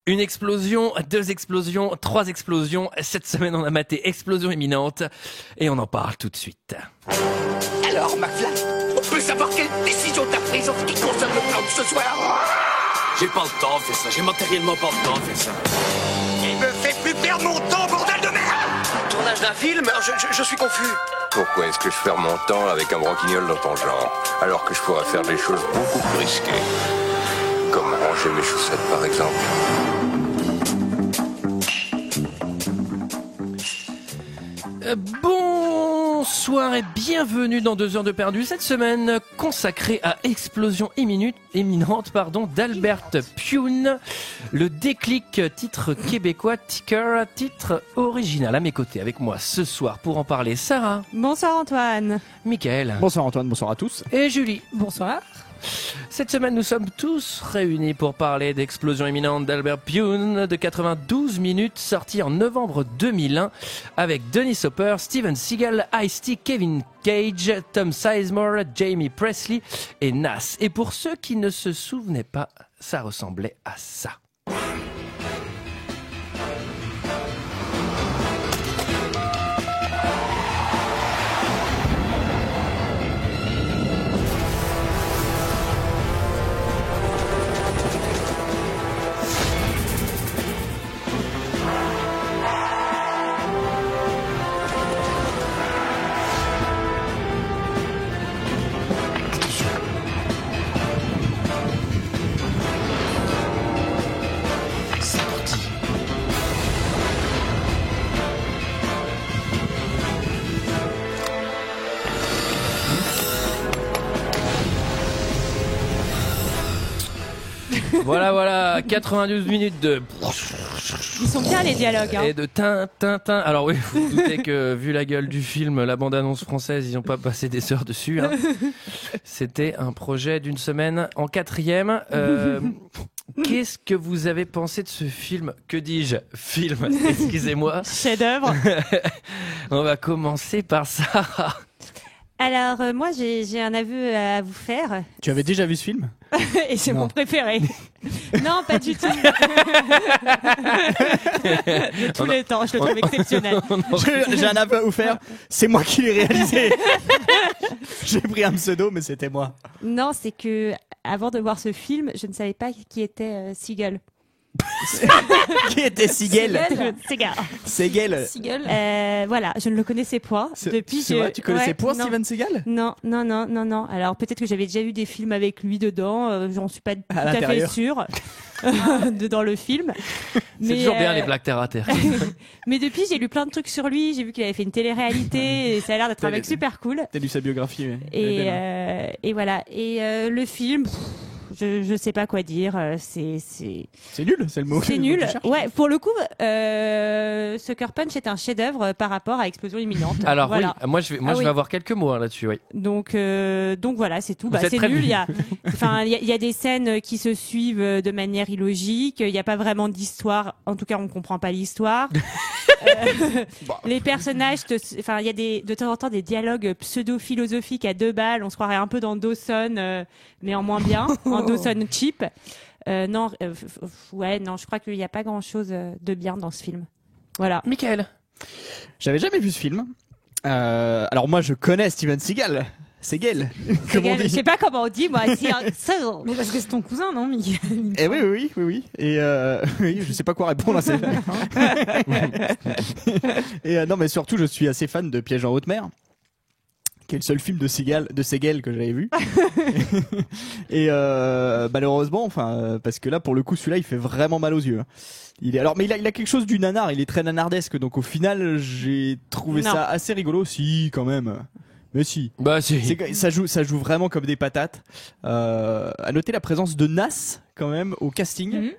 Une explosion, 2 explosions, 3 explosions. Cette semaine, on a maté Explosion imminente et on en parle tout de suite. Alors, McFly, on peut savoir quelle décision t'as prise en ce qui concerne le plan de ce soir? J'ai pas le temps de faire ça, j'ai matériellement pas le temps de faire ça. Il me fait plus perdre mon temps, bordel de merde! Tournage d'un film? Je suis confus. Pourquoi est-ce que je perds mon temps avec un branquignol dans ton genre, alors que je pourrais faire des choses beaucoup plus risquées? Comme ranger mes chaussettes, par exemple. Bonsoir et bienvenue dans 2 heures de perdu. Cette semaine consacrée à Explosion imminente d'Albert Pyun. Le déclic, titre québécois, Ticker, titre original. À mes côtés avec moi ce soir pour en parler, Sarah. Bonsoir Antoine. Michael. Bonsoir Antoine, bonsoir à tous. Et Julie. Bonsoir. Cette semaine, nous sommes tous réunis pour parler d'Explosion imminente d'Albert Pyun de 92 minutes, sorti en novembre 2001 avec Dennis Hopper, Steven Seagal, Ice-T, Kevin Cage, Tom Sizemore, Jamie Presley et Nas. Et pour ceux qui ne se souvenaient pas, ça ressemblait à ça. Voilà, 92 minutes de... Ils sont bien les dialogues. Hein. Et de tin. Alors oui, vous vous doutez que vu la gueule du film, la bande-annonce française, ils n'ont pas passé des heures dessus. Hein. C'était un projet d'une semaine en 4e. Qu'est-ce que vous avez pensé de ce film? Que dis-je? Film, excusez-moi. Chef-d'œuvre. On va commencer par ça. Alors moi j'ai un aveu à vous faire. Tu avais déjà vu ce film? Et c'est Non. mon préféré. Non, pas du tout. De tous les temps, je le trouve exceptionnel. J'ai un aveu à vous faire, c'est moi qui l'ai réalisé. J'ai pris un pseudo, mais c'était moi. Non, c'est que avant de voir ce film, je ne savais pas qui était Seagal. Qui était Seagal? Seagal. Seagal. Voilà, je ne le connaissais point. Depuis, c'est vrai, tu connaissais point non. Steven Seagal? Non. Alors peut-être que j'avais déjà vu des films avec lui dedans. J'en suis pas tout à fait sûre dans le film. C'est toujours bien les blagues terre à terre. Mais depuis, j'ai lu plein de trucs sur lui. J'ai vu qu'il avait fait une télé-réalité et ça a l'air d'être un mec super cool. T'as lu sa biographie, ouais. Et voilà. Et le film. Je sais pas quoi dire. C'est nul, c'est le mot. C'est nul. Ouais, pour le coup, Sucker Punch est un chef-d'œuvre par rapport à Explosion imminente. Alors voilà. oui, moi je vais avoir quelques mots là-dessus. Oui. Donc voilà, c'est tout. C'est nul. bien. Il y a des scènes qui se suivent de manière illogique. Il n'y a pas vraiment d'histoire. En tout cas, on comprend pas l'histoire. Les personnages, il y a de temps en temps des dialogues pseudo-philosophiques à 2 balles. On se croirait un peu dans Dawson, mais en moins bien, en Dawson cheap. Je crois qu'il n'y a pas grand-chose de bien dans ce film. Voilà. Michael. J'avais jamais vu ce film. Alors moi, je connais Steven Seagal. Seagal, comme on dit. Je sais pas comment on dit, moi. Mais parce que c'est ton cousin, non, Miguel? Eh oui. Et oui, je sais pas quoi répondre à ça. Et non, mais surtout, je suis assez fan de Piège en haute mer, qui est le seul film de Seagal que j'avais vu. Et malheureusement, parce que là, pour le coup, celui-là, il fait vraiment mal aux yeux. Mais il a quelque chose du nanar. Il est très nanardesque, donc au final, j'ai trouvé ça assez rigolo. Si, quand même. Mais si. Bah si. Ça joue vraiment comme des patates. À noter la présence de Nas quand même au casting.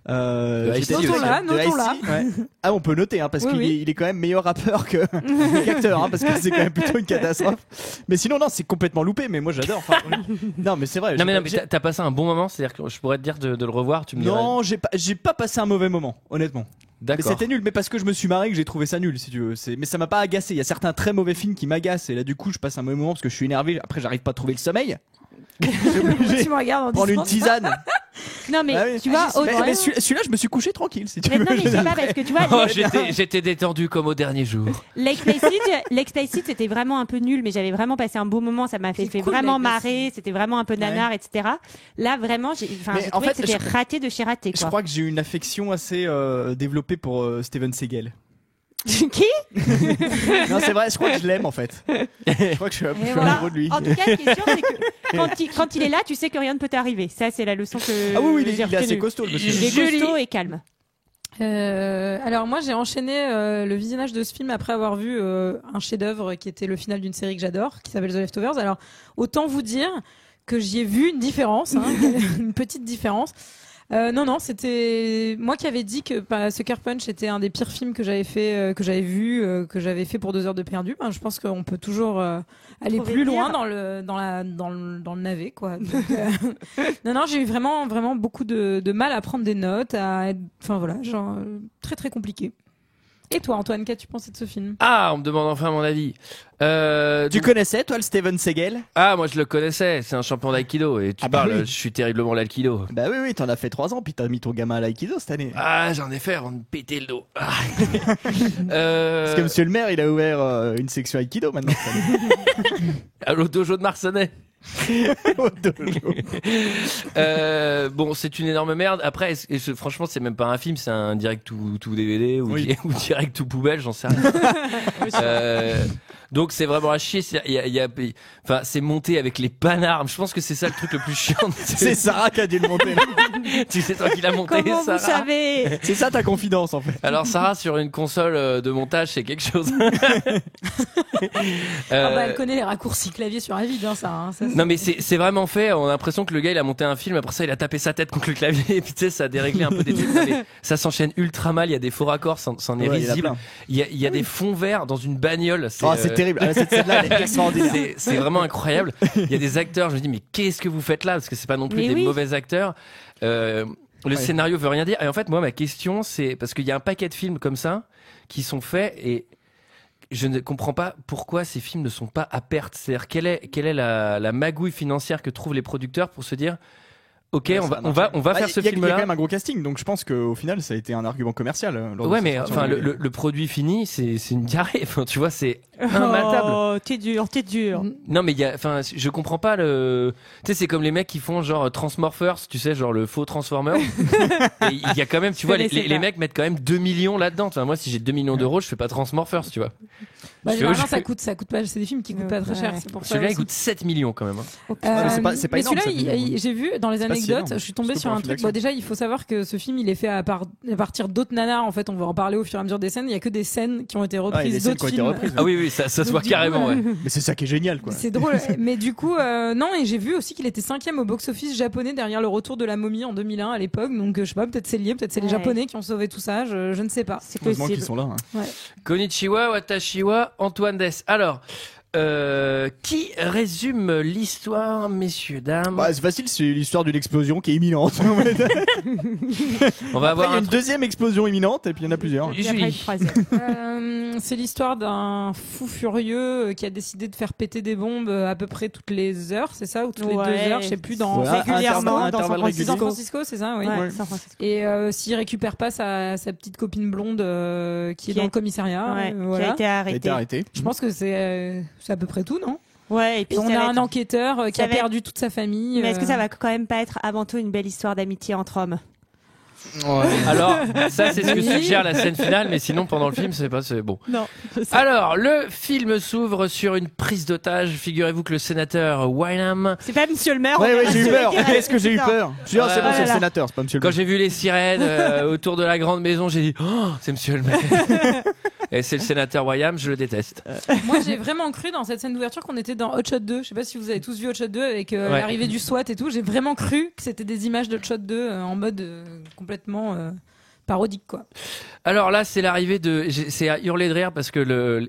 Notons-la. Ouais. Ah, on peut noter parce qu'il est quand même meilleur rappeur qu'acteur, parce que c'est quand même plutôt une catastrophe. Mais sinon non, c'est complètement loupé. Mais moi j'adore. Non mais c'est vrai. Non mais t'as passé un bon moment, c'est-à-dire que je pourrais te dire de le revoir. Tu me dirais. Non, j'ai pas passé un mauvais moment, honnêtement. D'accord. Mais c'était nul, mais parce que je me suis marré que j'ai trouvé ça nul, si tu veux. Mais ça m'a pas agacé. Il y a certains très mauvais films qui m'agacent et là du coup je passe un mauvais moment parce que je suis énervé. Après j'arrive pas à trouver le sommeil. Tu me regardes en prendre une disant ça. tisane. Non, mais Ah oui. tu vois, Mais celui-là, je me suis couché tranquille, si tu mais veux. non, mais c'est pas parce que tu vois, Oh, j'étais détendu comme au dernier jour. l'Explicit, c'était vraiment un peu nul, mais j'avais vraiment passé un beau moment. Ça m'a fait cool, vraiment l'Explicit. marrer. C'était vraiment un peu nanar, etc. Là, vraiment, j'ai en trouvé fait, que c'était raté de chez raté, Je quoi. crois que j'ai une affection assez développée pour Steven Seagal. Qui? Non, c'est vrai, je crois que je l'aime en fait. Je crois que je suis Voilà. amoureux de lui. En tout cas, ce qui est sûr, c'est que quand il est là, tu sais que rien ne peut t'arriver. Ça, c'est la leçon que Ah oui, j'ai il est assez retenue. costaud le monsieur. Il est costaud et calme. Alors moi j'ai enchaîné le visionnage de ce film après avoir vu un chef-d'œuvre qui était le final d'une série que j'adore, qui s'appelle The Leftovers. Alors autant vous dire que j'y ai vu une différence, une petite différence. Non, c'était moi qui avais dit que Sucker Punch était un des pires films que j'avais fait, que j'avais fait pour 2 heures de perdu. Je pense qu'on peut toujours aller Trouver plus pire. loin dans le navet, quoi. Donc, non, j'ai eu vraiment beaucoup de mal à prendre des notes, enfin voilà, genre très très compliqué. Et toi, Antoine, qu'as-tu pensé de ce film? Ah, on me demande enfin mon avis. Tu connaissais toi le Steven Seagal? Ah, moi je le connaissais, c'est un champion d'aïkido et tu Ah bah parles, oui. je suis terriblement l'aïkido. Bah oui, t'en as fait 3 ans, puis t'as mis ton gamin à l'aïkido cette année. Ah, j'en ai fait avant de péter le dos. Ah. Parce que monsieur le maire, il a ouvert une section aïkido maintenant. À l'autre dojo de Marcenais. Au dojo. Bon, c'est une énorme merde. Après, franchement, c'est même pas un film, c'est un direct tout DVD ou, Oui. ou direct tout poubelle, j'en sais rien. Donc c'est vraiment à chier. Enfin, c'est monté avec les panarmes. Je pense que c'est ça le truc le plus chiant. C'est Sarah qui a dû le monter. Tu sais toi qui l'as monté, Comment vous Sarah. savez? C'est ça ta confidence en fait. Alors Sarah sur une console de montage, c'est quelque chose. Elle connaît les raccourcis clavier sur un vide, ça. Non mais c'est vraiment fait. On a l'impression que le gars il a monté un film. Après ça, il a tapé sa tête contre le clavier. Et puis tu sais, ça a déréglé un peu des trucs. Mais ça s'enchaîne ultra mal. Il y a des faux raccords, c'en est Ouais, il y en a risible. plein. Il y a des fonds verts dans une bagnole. C'est terrible. Ah, cette scène-là, elle est extraordinaire. C'est vraiment incroyable. Il y a des acteurs, je me dis mais qu'est-ce que vous faites là? Parce que c'est pas non plus Mais des oui. mauvais acteurs. Le scénario veut rien dire. Et en fait, moi, ma question, c'est parce qu'il y a un paquet de films comme ça qui sont faits et je ne comprends pas pourquoi ces films ne sont pas à perte. C'est-à-dire quelle est la magouille financière que trouvent les producteurs pour se dire ok, Ouais, on ça va marche. faire ce Il y a quand film-là. même un gros casting, donc je pense qu'au final, ça a été un argument commercial. Lors de Ouais, cette mais sortie. enfin, le produit fini, c'est une diarrhée. Enfin, tu vois, c'est immatable. Oh, t'es dur. Non, mais je comprends pas le. Tu sais, c'est comme les mecs qui font genre Transmorphers, tu sais, genre le faux Transformer. Et il y a quand même, tu vois, les mecs mettent quand même 2 millions là-dedans. Enfin, moi, si j'ai 2 millions d'euros, je fais pas Transmorphers, tu vois. Généralement, ça coûte pas. C'est des films qui coûtent pas très cher. C'est pour ça. Celui-là, il aussi. coûte 7 millions quand même. Hein. mais c'est pas mais énorme, celui-là, 7 millions. j'ai vu dans les C'est pas si anecdotes, énorme. je suis tombée Surtout sur pour un un film truc. d'action. Bon, déjà, il faut savoir que ce film, il est fait à partir d'autres nanars. En fait, on va en parler au fur et à mesure des scènes. Il y a que des scènes qui ont été Ouais, il y a des reprises scènes d'autres qui ont été films. reprises. Ah oui, ça se voit du carrément, coup, ouais. Mais c'est ça qui est génial, quoi. C'est drôle. Mais du coup, non, et j'ai vu aussi qu'il était 5e au box-office japonais derrière le retour de la momie en 2001 à l'époque. Donc, je sais pas, peut-être c'est lié, peut-être c'est les Ouais. Japonais qui ont sauvé tout ça. Je ne sais pas. C'est Heureusement possible. qu'ils sont là. Hein. Konnichiwa, Watashiwa, Antoine Dess. Alors, qui résume l'histoire, messieurs, dames? Bah, c'est facile, c'est l'histoire d'une explosion qui est imminente. On va Après, avoir il y a un une deuxième explosion imminente et puis il y en a plusieurs. Et après, une Julie. troisième. C'est l'histoire d'un fou furieux qui a décidé de faire péter des bombes à peu près toutes les heures, c'est ça? Ou toutes les 2 heures, je sais plus, dans Voilà, régulièrement intervalle dans San régulier. San Francisco. Francisco, c'est ça, oui. Ouais, San Francisco. Et s'il récupère pas sa petite copine blonde qui est Qui dans a- le commissariat, Ouais, voilà. qui a été Elle a arrêté. été arrêté. Je pense que c'est à peu près tout, non? Ouais, et puis Et on ça a va un être- enquêteur qui ça a va être- perdu toute sa famille. Mais est-ce que ça va quand même pas être avant tout une belle histoire d'amitié entre hommes? Alors, ça, c'est ce que Oui. suggère la scène finale, mais sinon, pendant le film, c'est bon. Non. Alors, le film s'ouvre sur une prise d'otage. Figurez-vous que le sénateur Wynham, C'est pas Monsieur le maire. Ouais, on ouais, est j'ai eu rassuré peur. qu'il reste Qu'est-ce que j'ai eu putain. peur? Je suis dit, c'est bon, Oh c'est là le là. sénateur, c'est pas monsieur le quand maire. j'ai vu les sirènes autour de la grande maison, j'ai dit, oh, c'est monsieur le maire. Et c'est le sénateur Wynham, je le déteste. Moi, j'ai vraiment cru dans cette scène d'ouverture qu'on était dans Hot Shot 2. Je sais pas si vous avez tous vu Hot Shot 2 avec Ouais. l'arrivée du SWAT et tout. J'ai vraiment cru que c'était des images de Hot Shot 2 en mode complètement parodique, quoi. Alors là, c'est l'arrivée c'est à hurler de rire parce que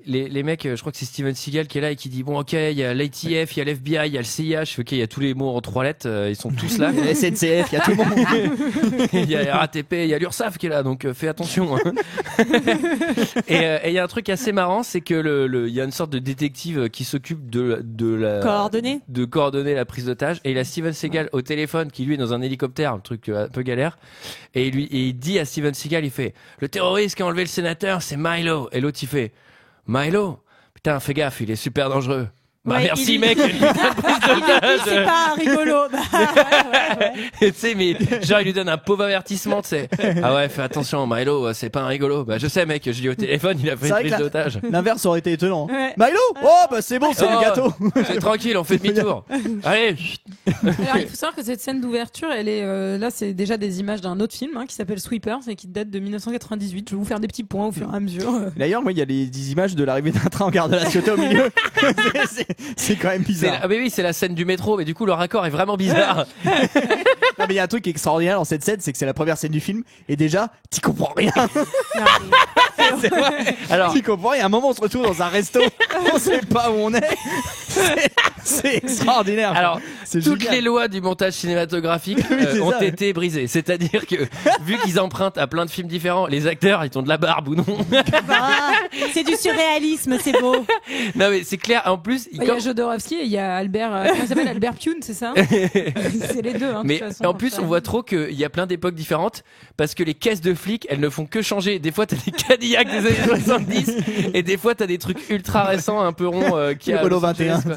les mecs, je crois que c'est Steven Seagal qui est là et qui dit bon, ok, il y a l'ATF, il y a l'FBI, il y a le CIH, ok, il y a tous les mots en 3 lettres, ils sont tous là. La SNCF, il y a tout le monde. Il y a RATP, il y a l'URSSAF qui est là, donc fais attention. Hein. Et il y a un truc assez marrant, c'est que il y a une sorte de détective qui s'occupe de coordonner la prise d'otage, et il a Steven Seagal au téléphone qui lui est dans un hélicoptère, un truc un peu galère, et il dit à Steven Seagal, il fait le terroriste qui a enlevé le sénateur, c'est Milo. Et l'autre, il fait Milo? Putain, fais gaffe, il est super dangereux. Bah Ouais, merci mec, une putain de prise d'otage. C'est pas rigolo. Tu sais, mais genre il lui donne un pauvre avertissement, tu sais. Ah ouais, fais attention, Milo, c'est pas un rigolo. Bah je sais mec, je l'ai au téléphone, il a fait une prise d'otage. L'inverse aurait été étonnant. Ouais. Milo, oh bah c'est bon, c'est le gâteau. C'est tranquille, on fait demi-tour. Allez. Alors, il faut savoir que cette scène d'ouverture, elle est là, c'est déjà des images d'un autre film qui s'appelle Sweepers et qui date de 1998. Je vais vous faire des petits points au fur et à mesure. D'ailleurs, moi, il y a des images de l'arrivée d'un train en gare de la Ciotat au milieu. C'est quand même bizarre. Ah mais oui, c'est la scène du métro, mais du coup le raccord est vraiment bizarre. Non, mais il y a un truc extraordinaire dans cette scène, c'est que c'est la première scène du film et déjà, t'y comprends rien. C'est vrai. Alors, T'y comprends rien. À un moment, on se retrouve dans un resto, on sait pas où on est. C'est extraordinaire. Alors, c'est toutes génial. les lois du montage cinématographique c'est ont ça, été brisées. C'est-à-dire que, vu qu'ils empruntent à plein de films différents, les acteurs, ils ont de la barbe ou non. C'est du surréalisme, c'est beau. Non mais c'est clair. En plus, Il y a Jodorowsky et il y a Albert, comment il s'appelle, Albert Pune, c'est ça? C'est les deux. Hein, de mais toute façon, en plus, on voit trop qu'il y a plein d'époques différentes parce que les caisses de flics, elles ne font que changer. Des fois, t'as des Cadillacs des années 70 et des fois, t'as des trucs ultra récents, un peu ronds, qui Le a Polo Los Angeles, 21. quoi.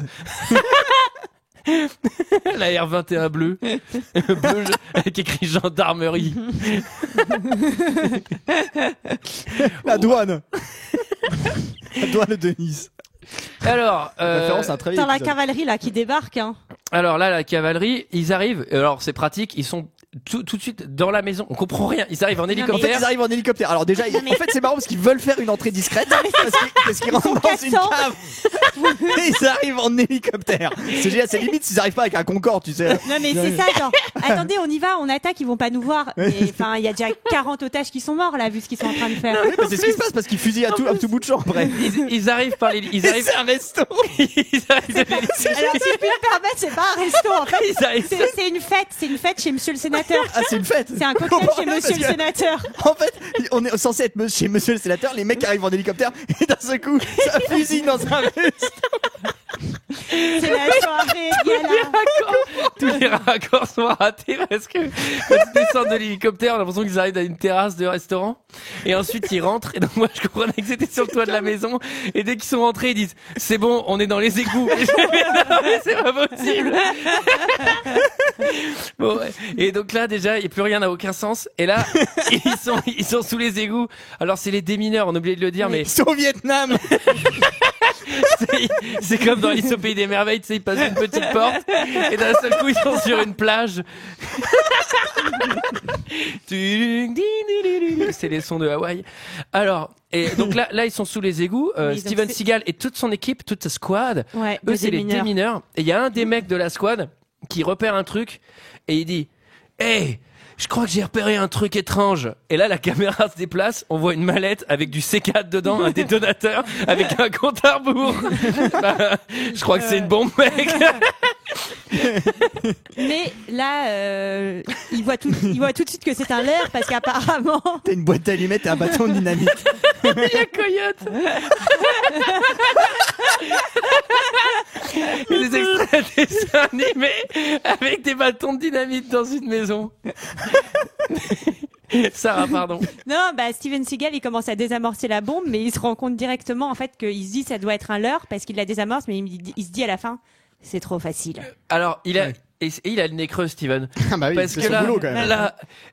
La R21 bleue, bleu avec écrit gendarmerie. La douane. La douane de Nice. Alors, Référence à un très vieil Dans la épisode. cavalerie là qui débarque. Hein. alors là, la cavalerie, ils arrivent. Alors c'est pratique, ils sont tout de suite dans la maison. On comprend rien. Ils arrivent en En fait, hélicoptère. ils arrivent en hélicoptère. Alors déjà, en fait, c'est marrant parce qu'ils veulent faire une entrée discrète parce qu'ils rentrent dans une cassants. cave. Et ils arrivent en hélicoptère. C'est génial. C'est limite s'ils arrivent pas avec un Concorde, tu sais. Non mais c'est ça, genre, attendez, on y va, on attaque, ils vont pas nous voir. Et, enfin, il y a déjà 40 otages qui sont morts là, vu ce qu'ils sont en train de faire. Oui, mais c'est ce qui se passe parce qu'ils fusillent à tout bout de champ après. Ils arrivent par les. Ils arrivent. C'est un resto. Ils arrivent de l'hélicoptère. Alors si je puis me permettre, c'est pas un resto en fait. Ils arrivent. C'est une fête chez Monsieur le Sénateur. Ah, c'est une fête. C'est un cocktail chez Monsieur le Sénateur. En fait, on est censé être chez Monsieur le Sénateur, les mecs arrivent en hélicoptère et d'un seul coup, ça fusille dans un resto. C'est la soirée gala. Tous les raccords sont ratés parce que quand ils descendent de l'hélicoptère, on a l'impression qu'ils arrivent à une terrasse de restaurant. Et ensuite, ils rentrent. Et donc, moi, je comprenais que c'était sur le toit de la maison. Et dès qu'ils sont rentrés, ils disent, c'est bon, on est dans les égouts. Et je fais, mais non, mais c'est pas possible. Bon, ouais. Et donc là, déjà, plus rien n'a aucun sens. Et là, ils sont sous les égouts. Alors, c'est les démineurs, on a oublié de le dire, mais Ils sont au Vietnam. c'est comme dans Alice au pays des merveilles, tu sais, ils passent une petite porte et d'un seul coup ils sont sur une plage. C'est les sons de Hawaï. Alors, et donc là ils sont sous les égouts. Oui, Steven donc Seagal et toute son équipe, toute sa squad, Ouais, eux c'est les démineurs. Et il y a un des mecs de la squad qui repère un truc et il dit hey, je crois que j'ai repéré un truc étrange. Et là, la caméra se déplace, on voit une mallette avec du C4 dedans, un détonateur, avec un compte à rebours. Bah, je crois que c'est une bombe, mec. Mais là, il voit tout de suite que c'est un leurre parce qu'apparemment. T'as une boîte d'allumettes et un bâton de dynamite. Il y a Coyote. Il y a des extraits de dessins animés avec des bâtons de dynamite dans une maison. Sarah, pardon. Non, bah Steven Seagal, il commence à désamorcer la bombe, mais il se rend compte directement en fait qu'il se dit ça doit être un leurre parce qu'il la désamorce, mais il se dit à la fin c'est trop facile. Alors, il a il a le nez creux, Steven. Ah bah oui, Parce c'est que son boulot quand même.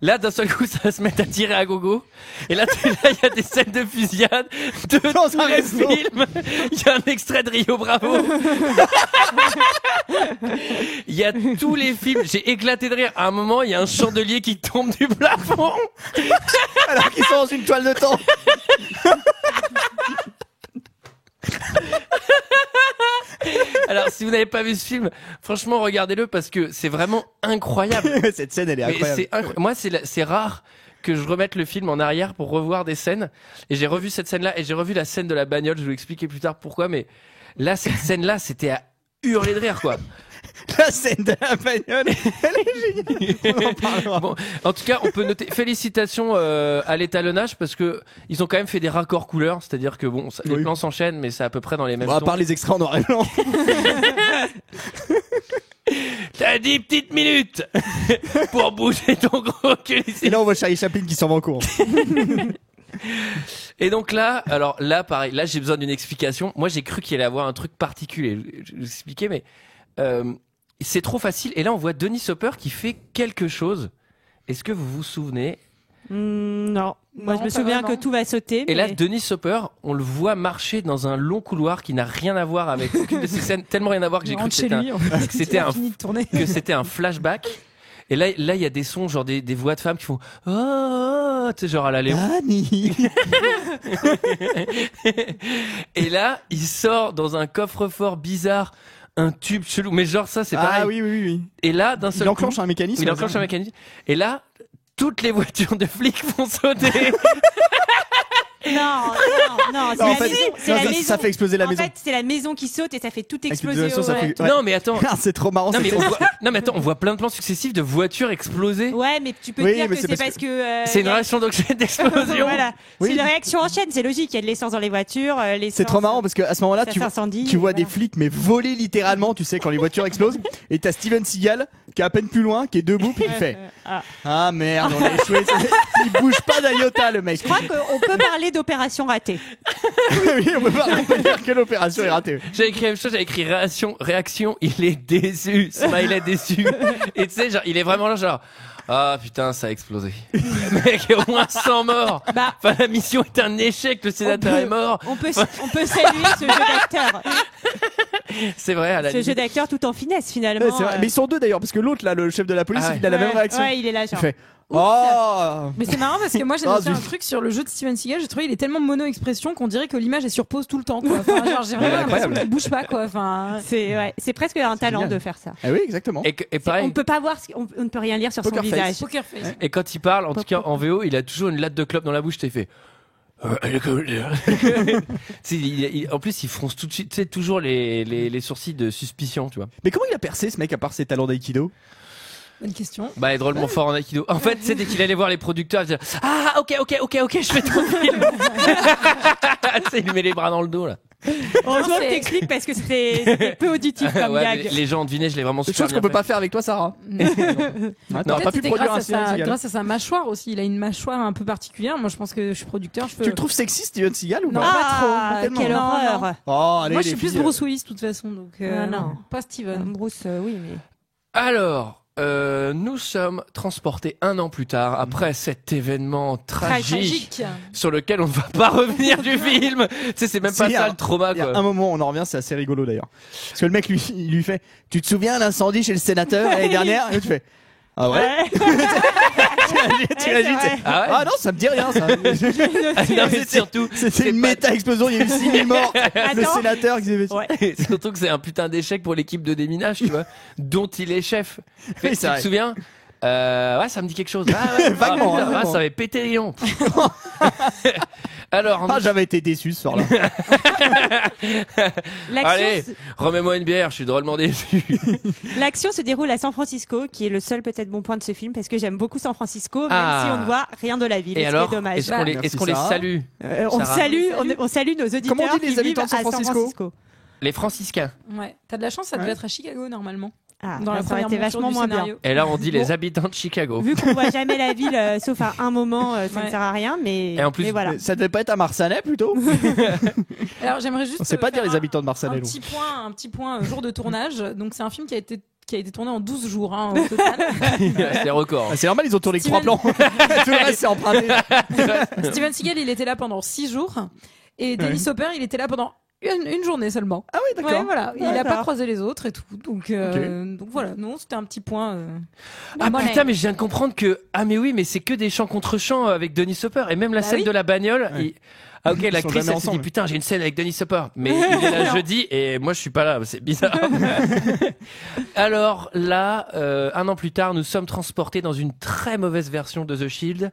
là, d'un seul coup, ça va se mettre à tirer à gogo. Et là, il y a des scènes de fusillade de Dans tous un les resto. films. Il y a un extrait de Rio Bravo. Il y a tous les films. J'ai éclaté de rire. À un moment, il y a un chandelier qui tombe du plafond. Alors qu'ils sont dans une toile de temps. Alors, si vous n'avez pas vu ce film, franchement, regardez-le parce que c'est vraiment incroyable. Cette scène, elle est Mais incroyable. Moi, c'est rare que je remette le film en arrière pour revoir des scènes. Et j'ai revu cette scène-là et j'ai revu la scène de la bagnole. Je vais vous expliquer plus tard pourquoi, mais là, cette scène-là, c'était à hurler de rire, quoi. La scène de la bagnole, elle est géniale. On en parlera. Bon, en tout cas, on peut noter félicitations à l'étalonnage parce que ils ont quand même fait des raccords couleurs, c'est-à-dire que bon, les plans s'enchaînent, mais c'est à peu près dans les mêmes Bon, à tons. part les extraits en noir et blanc. T'as 10 petites minutes pour bouger ton gros cul ici. Et là, on voit Charlie Chaplin qui s'en va en cours. Et donc là, alors là, pareil, là j'ai besoin d'une explication. Moi, j'ai cru qu'il allait avoir un truc particulier. Je vais vous expliquer, mais c'est trop facile. Et là, on voit Dennis Hopper qui fait quelque chose. Est-ce que vous vous souvenez? Non. Moi, Non, je me pas souviens vraiment. que tout va sauter. Et là, mais- Dennis Hopper, on le voit marcher dans un long couloir qui n'a rien à voir avec aucune de ces scènes, tellement rien à voir que j'ai Il cru que rentre chez lui, en fait. c'était Il a un fini de tourner. que c'était un flashback. Et là, il y a des sons, genre des voix de femmes qui font oh, tu sais, genre à la Léon. Annie. Et là, il sort dans un coffre-fort bizarre un tube chelou. Mais genre ça, c'est pareil. Ah oui, oui, oui. Et là, d'un seul Il enclenche coup, un mécanisme. il enclenche un mécanisme. Et là, toutes les voitures de flics vont sauter. Non, c'est Non, en la fait, maison. C'est non, la ça- maison. ça fait exploser la en maison. fait, c'est la maison qui saute et ça fait tout exploser. Explosion, ça ouais. fait- ouais. Non, mais attends. Ah, c'est trop marrant. Non mais, cette on scène. voit... non mais attends, on voit plein de plans successifs de voitures explosées. Ouais, mais tu peux Oui, dire mais que c'est c'est parce parce que. C'est une y a- réaction d'explosion. Voilà. Oui. C'est une réaction en chaîne, c'est logique. Il y a de l'essence dans les voitures. C'est trop marrant parce qu'à ce moment-là, ça tu vois s'incendie, des voilà. flics mais voler littéralement, tu sais, quand les voitures explosent. Et t'as Steven Seagal qui est à peine plus loin, qui est debout, puis il fait ah merde, on a échoué. Il bouge pas d'un iota, le mec. Je crois qu'on peut parler d'opération ratée. Oui, on peut dire que l'opération est ratée. J'avais écrit la même chose, j'avais écrit réaction, il est déçu, smiley déçu. Et tu sais, genre, il est vraiment là, genre, ah putain, ça a explosé. Le mec, il y a au moins 100 morts. Bah, Enfin, la mission est un échec, le sénateur est mort. on peut saluer ce jeu d'acteur. C'est vrai, à la Ce jeu limite. d'acteur tout en finesse finalement. Ouais, c'est vrai. Mais ils sont deux d'ailleurs, parce que l'autre là, le chef de la police, Ah ouais. il a la même Ouais, réaction. Ouais, il est là, Il genre. fait oh. Mais c'est marrant parce que moi j'ai Ah, noté un zut. truc sur le jeu de Steven Seagal, j'ai trouvé il est tellement mono-expression qu'on dirait que l'image est sur pause tout le temps quoi. Enfin, genre, j'ai vraiment l'impression incroyable. qu'il bouge pas quoi. Enfin, C'est presque un talent génial. de faire ça. Ah oui, exactement. Et pareil, On peut pas voir, on ne peut rien lire sur Poker son face. visage. Poker face. et quand il parle, en tout cas en VO, il a toujours une latte de clope dans la bouche, t'es fait. Tu sais, en plus, il fronce tout de suite, tu sais, toujours les sourcils de suspicion, tu vois. Mais comment il a percé ce mec à part ses talents d'aïkido? Bonne question. Bah, il est drôlement fort en aikido. En fait, c'est dès qu'il allait voir les producteurs, il disait ah, ok, je fais ton film. Tu sais, il lui met les bras dans le dos, là. Heureusement c'est- que t'expliques parce que c'était peu auditif comme Ouais, gag. mais les gens ont deviné, je l'ai vraiment Des super choses bien qu'on peut fait. pas faire avec toi, Sarah. Non, T'auras pas pu C'était produire un grâce, Steven Seagal. grâce à sa mâchoire aussi. Il a une mâchoire un peu particulière. Moi je pense que je suis producteur. Je peux... Tu le trouves sexy, Steven Seagal ou Non, pas? pas trop. Ah, tellement. quelle Non, horreur. non. Oh, allez, Moi je les suis plus filles. Bruce Willis de toute façon. Donc Non. pas Steven. Bruce, oui, mais. Alors, nous sommes transportés un an plus tard, après cet événement tragique, sur lequel on ne va pas revenir du film. Tu sais, c'est même pas Si, ça hein. le trauma, Il y a quoi. un moment, on en revient, c'est assez rigolo d'ailleurs. Parce que le mec il lui fait tu te souviens l'incendie chez le sénateur l'année dernière? Et tu fais ah ouais? Tu réagis, vrai. tu sais, Ah ouais? ah non, ça me dit rien ça. Ah, non, mais surtout, C'était une méta-explosion, il y a eu 6000 morts. Le Attends. sénateur qui s'est fait. Ouais. surtout que c'est un putain d'échec pour l'équipe de déminage, tu vois, dont il est chef. Oui, Tu c'est te vrai. souviens? Ouais, ça me dit quelque chose. Ah, ouais, Vaguement, putain, vaguement. ah, ça avait pété les lions. Alors, Ah, j'avais été déçu ce soir-là. allez, L'action remets-moi une bière, je suis drôlement déçu. L'action se déroule à San Francisco, qui est le seul peut-être bon point de ce film, parce que j'aime beaucoup San Francisco, même Ah. si on ne voit rien de la ville. Et ce alors, qui est dommage. est-ce qu'on les, Merci, est-ce qu'on les Sarah. salue? On Sarah. salue, on salue nos auditeurs Comment on dit les qui habitants vivent de San à San Francisco Francisco. Les franciscains. Ouais. T'as de la chance, ça devait être à Chicago normalement. Ah, Dans la ça aurait première été mouture vachement du moins bien. scénario. Et là, on dit les Bon. habitants de Chicago. Vu qu'on voit jamais la ville, sauf à un moment, ça ne Ouais. sert à rien, mais, Et en plus, mais voilà. Ça devait pas être à Marsanais plutôt? Alors j'aimerais juste. On sait pas dire faire les habitants de Marsanais. un nous. petit point jour de tournage. Donc c'est un film qui a été tourné en 12 jours hein, au total. c'est record. Ah, c'est normal, ils ont tourné que 3 Steven- plans. Tout le reste c'est emprunté. Steven Seagal, il était là pendant 6 jours. Et Dennis Hopper, il était là pendant une journée seulement. Ah oui, d'accord. Ouais, voilà. Il a D'accord. pas croisé les autres et tout. Donc voilà. Non, c'était un petit point. Ah monnaie. putain, mais je viens de comprendre que mais c'est que des chants contre chants avec Dennis Hopper et même la Bah scène oui. de la bagnole. Ouais. Ah ok, Ils sont l'actrice jamais elle s'est dit ensemble. putain j'ai une scène avec Dennis Hopper, mais il est là jeudi et moi je suis pas là, c'est bizarre. Alors là, un an plus tard, nous sommes transportés dans une très mauvaise version de The Shield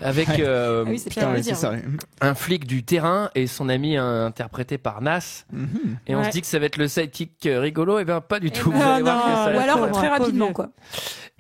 avec Ah oui, c'est Putain, bien ouais, à c'est dire. ça. Ouais. un flic du terrain et son ami interprété par Nas. Et on Ouais. se dit que ça va être le sidekick rigolo, et ben pas du tout. ben Vous allez voir non, que ça va Ou être alors pauvre, très pauvre rapidement vieux. quoi.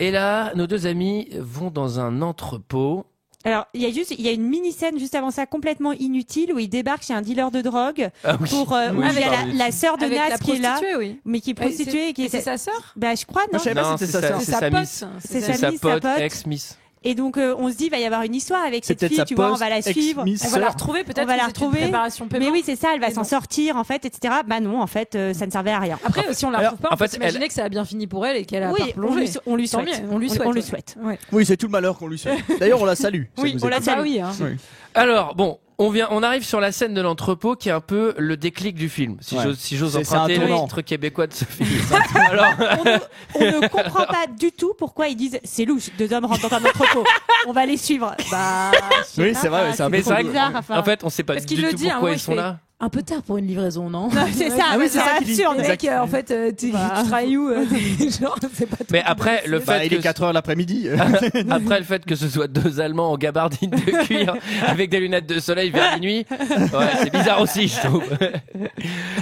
Et là, nos deux amis vont dans un entrepôt. Alors, il y a une mini-scène juste avant ça complètement inutile où il débarque chez un dealer de drogue Ah oui. pour, où Oui, il y a pardon. la sœur de Avec Nas la qui est là, prostituée, oui. mais qui est prostituée et qui Et est c'est sa sœur. Bah, je crois, non? Je savais pas Non, si c'était c'est sa sœur. C'est sa sa pote. miss. C'est C'est sa sa miss, sa pote, pote. ex-miss. Et donc, on se dit, il va y avoir une histoire avec C'est cette peut-être fille, sa tu vois, on poste, va la suivre. ex-miss On va la sœur. retrouver peut-être. On va la que c'est une retrouver. préparation paiement. Mais oui, c'est ça, elle va Et s'en non. sortir, en fait, etc. Bah non, en fait, ça ne servait à rien. Après, si on la Alors, retrouve pas, en on peut fait, s'imaginer que ça a bien fini pour elle et qu'elle a Oui, pas plongé. on lui Tant souhaite. mieux, on lui souhaite. On lui ouais. souhaite. Ouais. Oui, c'est tout le malheur qu'on lui souhaite. D'ailleurs, on la salue. si Oui, elle nous on la écoute. salue. Ah oui, hein. Oui. Alors, bon, on arrive sur la scène de l'entrepôt qui est un peu le déclic du film. Si Ouais. j'ose C'est emprunter un le tournant. titre québécois de ce film. Alors, On ne comprend pas du tout pourquoi ils disent c'est louche, deux hommes rentrent dans un entrepôt. On va les suivre. Bah, je sais Oui, pas, c'est vrai, ouais, c'est un mais peu c'est vrai que, bizarre, enfin. en fait, on sait pas Parce du qu'il le tout dit, à un pourquoi moment, ils il sont fait- là. Un peu tard pour une livraison, non? C'est ça, Ah oui, c'est ça c'est qu'il dit. absurde. Mec, en fait, tu travailles où? Genre, c'est pas Mais après, le Bah, fait il est que 4h l'après-midi. après le fait que ce soit deux Allemands en gabardine de cuir avec des lunettes de soleil vers minuit, ouais, c'est bizarre aussi, je trouve.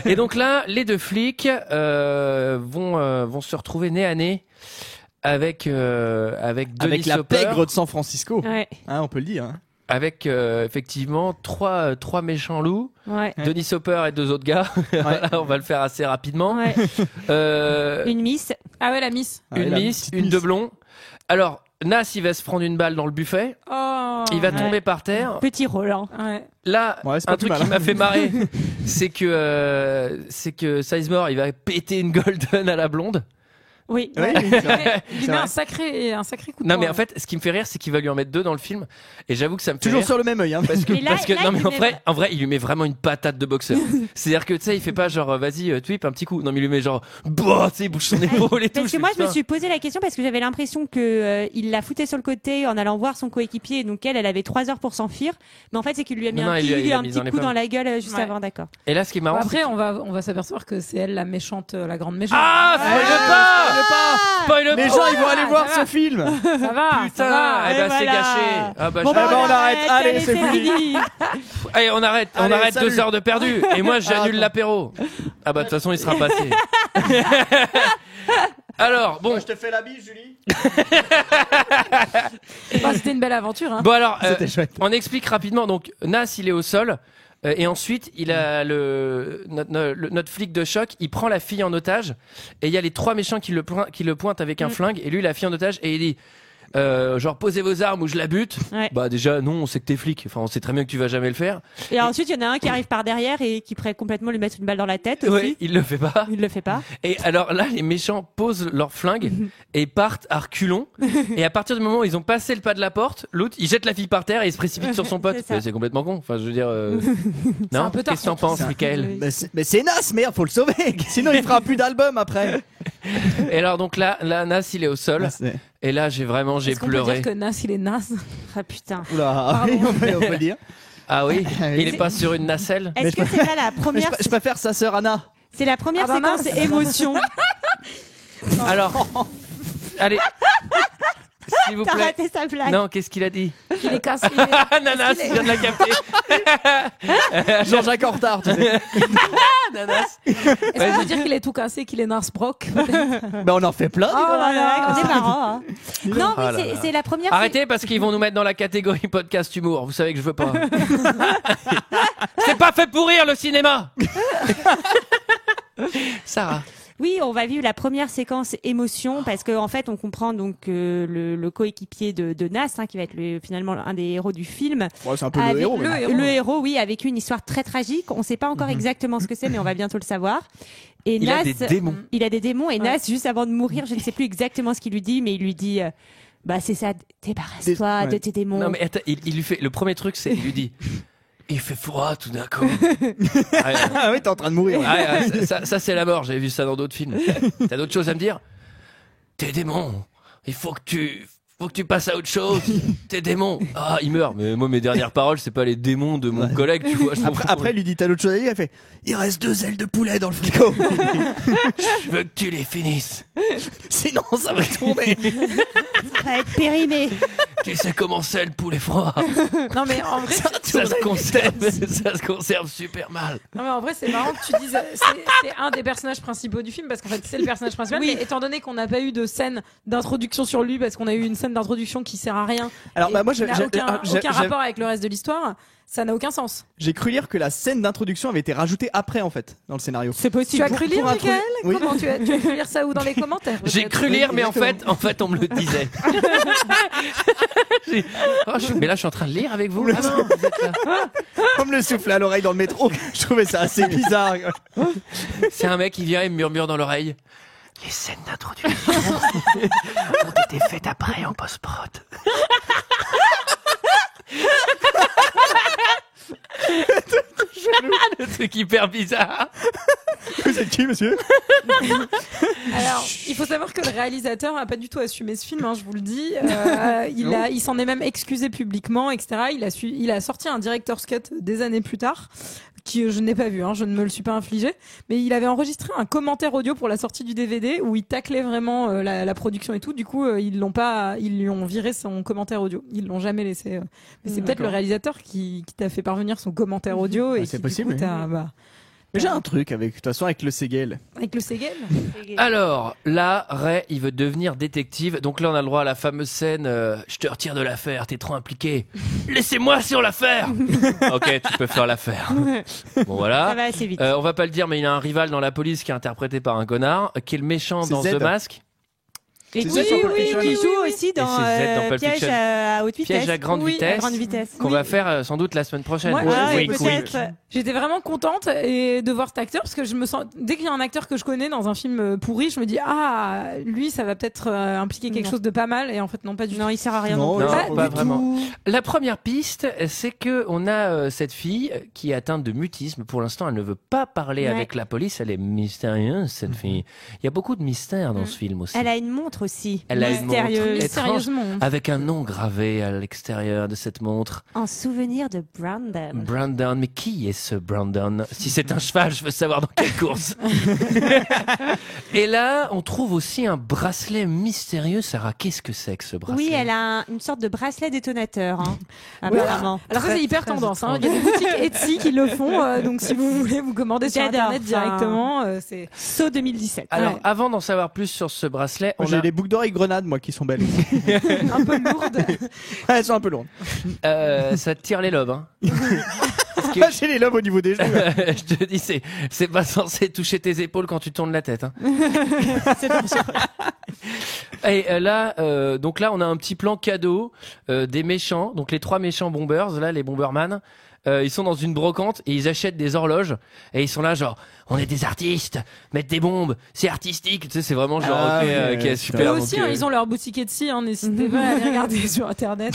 Et donc là, les deux flics vont se retrouver nez à nez avec Denis Avec la Hopper, pègre de San Francisco. Ouais, Hein, on peut le dire. Hein. avec effectivement trois méchants loups, ouais. Denis Hopper et deux autres gars. Voilà, on va le faire assez rapidement. Ouais. Une miss. Ah ouais, la miss. Ah, Une la miss, petite une miss. de blond. Alors, Nas, il va se prendre une balle dans le buffet. Oh. Il va Ouais. tomber par terre. Petit rôle. Hein. Ouais. Là, Ouais, c'est pas un plus truc mal, qui hein. m'a fait marrer, c'est que Sizemore, il va péter une golden à la blonde. Oui. Oui, ouais. c'est vrai. Il lui C'est met vrai. un sacré coup de Non, poing. mais en fait, ce qui me fait rire, c'est qu'il va lui en mettre deux dans le film. Et j'avoue que ça me fait Toujours rire. sur le même œil. Hein. Parce que, Et là- là, non, il mais lui met en vrai, il lui met vraiment une patate de boxeur. C'est-à-dire que, tu sais, il fait pas genre, vas-y, tweep un petit coup. Non, mais il lui met genre, bah, tu sais, il bouge son épaule et tout. Parce que moi, je me putain. suis posé la question parce que j'avais l'impression que il la foutait sur le côté en allant voir son coéquipier. Donc elle avait 3 heures pour s'enfuir. Mais en fait, c'est qu'il lui a mis Non, un il lui a- il a un mis petit dans les coup pommes. dans la gueule juste Ouais. avant, d'accord. Et là, ce qui est marrant, Après, c'est on va s'apercevoir que c'est elle la méchante, la grande méchante. ah, spoil pas! Spoil Les pas! gens, ils vont aller voir ça ce film. ça va, Putain, ça va. eh ben, Et c'est voilà. gâché. Ah bah, Bon, je- bah, on arrête. Allez, c'est fini. Allez, on arrête Allez, salut. 2 heures de perdu. Et moi, j'annule attends. l'apéro. Ah bah, de toute façon, il sera passé. Alors, bon. Je te fais la bise, Julie. Oh, c'était une belle aventure, hein. Bon, alors, C'était chouette. on explique rapidement. Donc, Nas, il est au sol. Et ensuite, il a notre flic de choc. Il prend la fille en otage. Et il y a les trois méchants qui le pointent avec un flingue. Et lui, la fille en otage. Et il dit, genre, posez vos armes ou je la bute. Ouais. Bah, déjà, non, on sait que t'es flic. Enfin, on sait très bien que tu vas jamais le faire. Et ensuite, il y en a un qui arrive par derrière et qui pourrait complètement lui mettre une balle dans la tête aussi. Ouais, il le fait pas. Il le fait pas. Et alors là, les méchants posent leurs flingues et partent à reculons. Et à partir du moment où ils ont passé le pas de la porte, l'autre, il jette la fille par terre et il se précipite sur son pote. C'est ça. Mais c'est complètement con. Enfin, je veux dire, C'est non. un peu tard, Qu'est-ce que t'en penses, Michael? Mais c'est Nas, merde, faut le sauver. Sinon, il fera plus d'album après. Et alors donc là, Nas, il est au sol. Ah, c'est- Et là, j'ai Est-ce qu'on peut pleuré. dire que Nas, il est naze? Ah putain. Oula, oui, on peut le dire. Ah oui, Ah oui. il est pas sur une nacelle. Est-ce que c'est pas la Mais première je préfère sa sœur Anna. C'est la première Ah bah séquence mince. émotion. Alors, allez, s'il vous T'as plaît. raté sa blague. Non, qu'est-ce qu'il a dit? Il est cassé. Ah, Nanas, il vient de la capter. Jean-Jacques en retard, tu sais. Nanas. Est-ce qu'on peut dire qu'il est tout cassé, qu'il est Narsbrock? Mais on en fait plein. Oh là là, on est marrant. Hein. Non, Ah là mais là. c'est la première. Arrêtez parce qu'ils vont nous mettre dans la catégorie podcast humour. Vous savez que je veux pas. C'est pas fait pour rire le cinéma. Sarah. Oui, on va vivre la première séquence émotion parce qu'en en fait, on comprend donc le coéquipier de Nas, hein, qui va être finalement un des héros du film. Ouais, c'est un peu Avec- le héros. le mais- héros. Le héros, oui, avec une histoire très tragique. On ne sait pas encore exactement ce que c'est, mais on va bientôt le savoir. Et Il Nas, a des démons. il a des démons. Et Nas, juste avant de mourir, je ne sais plus exactement ce qu'il lui dit, mais il lui dit, bah c'est ça, débarrasse-toi Ouais. de tes démons. Non mais attends, il lui fait le premier truc, c'est il lui dit. Il fait froid tout d'un coup. Ah oui, t'es en train de mourir. Ça c'est la mort. J'avais vu ça dans d'autres films. T'as d'autres choses à me dire? Tes démons. Il faut que faut que tu passes à autre chose. Tes démons. Ah, il meurt. Mais moi, mes dernières paroles, c'est pas les démons de mon collègue, tu vois. Après, il lui dit t'as d'autres choses à dire. Il fait il reste 2 ailes de poulet dans le frigo. Je veux que tu les finisses. Sinon, ça va tomber. Ça va être périmé. Tu sais comment c'est le poulet froid. Non mais en vrai, Ça se conserve super mal. non, mais en vrai, c'est marrant que tu dises c'est un des personnages principaux du film parce qu'en fait c'est le personnage principal. Oui. Mais étant donné qu'on n'a pas eu de scène d'introduction sur lui parce qu'on a eu une scène d'introduction qui sert à rien. Alors, et bah, moi, qui n'a aucun rapport avec le reste de l'histoire. Ça n'a aucun sens. j'ai cru lire que la scène d'introduction avait été rajoutée après, en fait, dans le scénario. C'est Tu possible. as cru lire, Michael Oui. Comment tu as cru lire ça ou dans les commentaires J'ai peut-être cru lire, mais en exactement. fait, on me le disait. Mais là, je suis en train de lire avec vous. Ah non, vous êtes là. Comme le souffle à l'oreille dans le métro. Je trouvais ça assez bizarre. C'est un mec qui vient et me murmure dans l'oreille. Les scènes d'introduction ont été faites après en post-prod. Le truc hyper bizarre. Vous êtes qui, monsieur? Alors, il faut savoir que le réalisateur n'a pas du tout assumé ce film, hein, je vous le dis. Il s'en est même excusé publiquement, etc. Il a sorti un director's cut des années plus tard, qui je n'ai pas vu, hein, je ne me le suis pas infligé. Mais il avait enregistré un commentaire audio pour la sortie du DVD où il taclait vraiment la production et tout. Du coup, ils lui ont viré son commentaire audio. Ils l'ont jamais laissé. Mais c'est peut-être le réalisateur qui t'a fait parvenir son commentaire audio et c'est qui, possible, du coup, oui. Mais j'ai un truc de toute façon, avec le Segel. avec le Segel. Alors, là, Ray, il veut devenir détective. Donc là, on a le droit à la fameuse scène je te retire de l'affaire, t'es trop impliqué. Laissez-moi sur l'affaire. Ok, tu peux faire l'affaire. Bon, voilà. Ça va assez vite. On va pas le dire, mais il a un rival dans la police qui est interprété par un connard, qui est le méchant C'est dans Zed. The Mask. Et C'est qui ça sur Pulp Fiction. joue aussi dans c'est Z dans Pulp Piège Fiction. à haute vitesse. Piège à grande Oui, vitesse. à grande vitesse. Qu'on va faire sans doute la semaine prochaine. Ouais, Ouais, Wink, peut-être. wink. J'étais vraiment contente de voir cet acteur parce que je me sens dès qu'il y a un acteur que je connais dans un film pourri, je me dis ah lui ça va peut-être impliquer quelque Non. chose de pas mal et en fait non pas du tout. Non, il sert à rien. Non, non plus. Non, pas vraiment. La première piste, c'est que on a cette fille qui est atteinte de mutisme. Pour l'instant, elle ne veut pas parler Ouais. avec la police. Elle est mystérieuse, cette fille. Il y a beaucoup de mystère dans ce film aussi. Elle a une montre aussi. Elle a une montre. mystérieuse. Étrange. Sérieusement. Avec un nom gravé à l'extérieur de cette montre. En souvenir de Brandon. Brandon. Mais qui est ce Brandon? Si c'est un cheval, je veux savoir dans quelle course. Et là, on trouve aussi un bracelet mystérieux. Sarah, qu'est-ce que c'est que ce bracelet? Oui, elle a une sorte de bracelet détonateur, hein, apparemment. Alors ça c'est hyper tendance. Hein. Il y a des boutiques Etsy qui le font. Donc si vous voulez vous commander sur J'adore, internet ça. directement, c'est Saut 2017. Alors, Ouais. avant d'en savoir plus sur ce bracelet, on J'ai a des boucles d'oreilles grenades, moi, qui sont belles. un peu lourde. Elles sont un peu lourdes. ça tire les lobes. Hein. Parce que J'ai les lobes au niveau des genoux. je te dis, c'est pas censé toucher tes épaules quand tu tournes la tête. Hein. C'est dangereux. Et donc là, on a un petit plan cadeau des méchants. Donc les 3 méchants bombers, là, les bomberman. Ils sont dans une brocante et ils achètent des horloges et ils sont là genre on est des artistes, mettre des bombes, c'est artistique, tu sais, c'est vraiment genre Ah, ok, ouais, ok, ouais, super. Eux donc, aussi, hein, ils ont leur boutique Etsy. Hein, n'hésitez pas à aller regarder sur internet.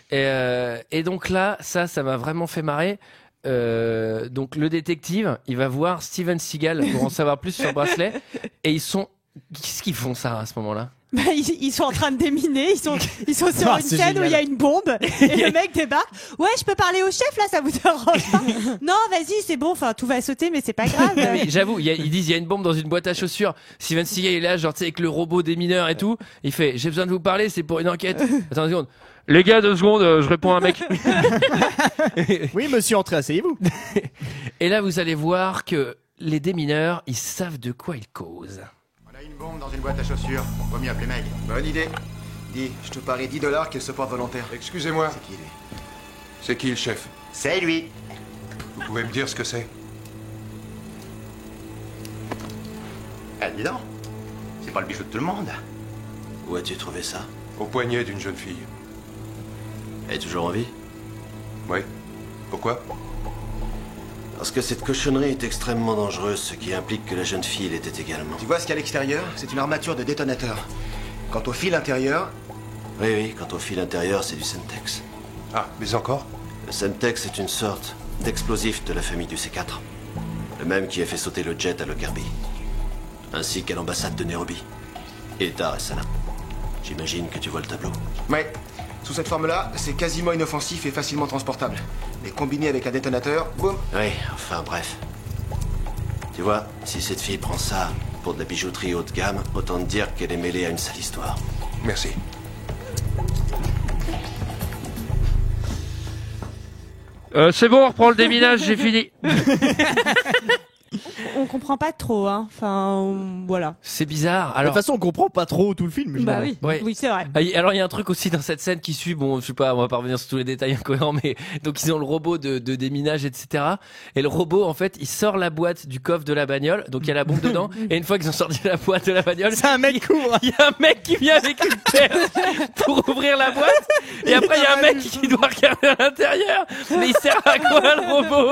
Et donc là, ça m'a vraiment fait marrer. Donc le détective, il va voir Steven Seagal pour en savoir plus sur le bracelet et qu'est-ce qu'ils font ça à ce moment-là? Bah, ils sont en train de déminer, ils sont sur Ah, une c'est scène génial. où il y a une bombe et le mec débarque. Ouais, je peux parler au chef là, ça vous dérange pas? Non, vas-y, c'est bon, enfin tout va sauter mais c'est pas grave. Mais j'avoue, ils disent il y a une bombe dans une boîte à chaussures. Steven Seagal il est là, genre tu sais avec le robot des mineurs et tout. Il fait j'ai besoin de vous parler, c'est pour une enquête. Attends une seconde. Les gars, 2 secondes, je réponds à un mec. Oui, monsieur, entrez, asseyez-vous. Et là, vous allez voir que les démineurs, ils savent de quoi ils causent. On a une bombe dans une boîte à chaussures. Vaut mieux appeler Meg. Bonne idée. Dis, je te parie $10 qu'elle se porte volontaire. Excusez-moi, C'est qui lui? c'est qui le chef? C'est lui. Vous pouvez me dire ce que c'est? Ah, dis donc. C'est pas le bijou de tout le monde. Où as-tu trouvé ça? Au poignet d'une jeune fille. Elle est toujours en vie? Oui. Pourquoi? Parce que cette cochonnerie est extrêmement dangereuse, ce qui implique que la jeune fille l'était également. Tu vois ce qu'il y a à l'extérieur? C'est une armature de détonateur. Quant au fil intérieur, Oui, oui, quant au fil intérieur, c'est du Semtex. Ah, mais encore? Le Semtex est une sorte d'explosif de la famille du C4. Le même qui a fait sauter le jet à Lockerbie. Ainsi qu'à l'ambassade de Nairobi. Et Dar es Salaam. J'imagine que tu vois le tableau. Ouais. Sous cette forme-là, c'est quasiment inoffensif et facilement transportable. Mais combiné avec un détonateur, boum. Oui, enfin bref. Tu vois, si cette fille prend ça pour de la bijouterie haut de gamme, autant te dire qu'elle est mêlée à une sale histoire. Merci. C'est bon, on reprend le déminage, j'ai fini. On comprend pas trop, hein. Enfin, voilà. C'est bizarre. De toute Alors, façon, on comprend pas trop tout le film. je Bah dirais. oui. ouais. Oui, c'est vrai. Alors il y a un truc aussi dans cette scène qui suit, bon je sais pas, on va pas revenir sur tous les détails incohérents, mais donc ils ont le robot de déminage, etc. Et le robot en fait il sort la boîte du coffre de la bagnole, donc il y a la bombe dedans, et une fois qu'ils ont sorti la boîte de la bagnole, C'est un mec court. il y a un mec qui vient avec une perche pour ouvrir la boîte, et après il y a un mec qui doit regarder à l'intérieur, mais il sert à quoi le robot?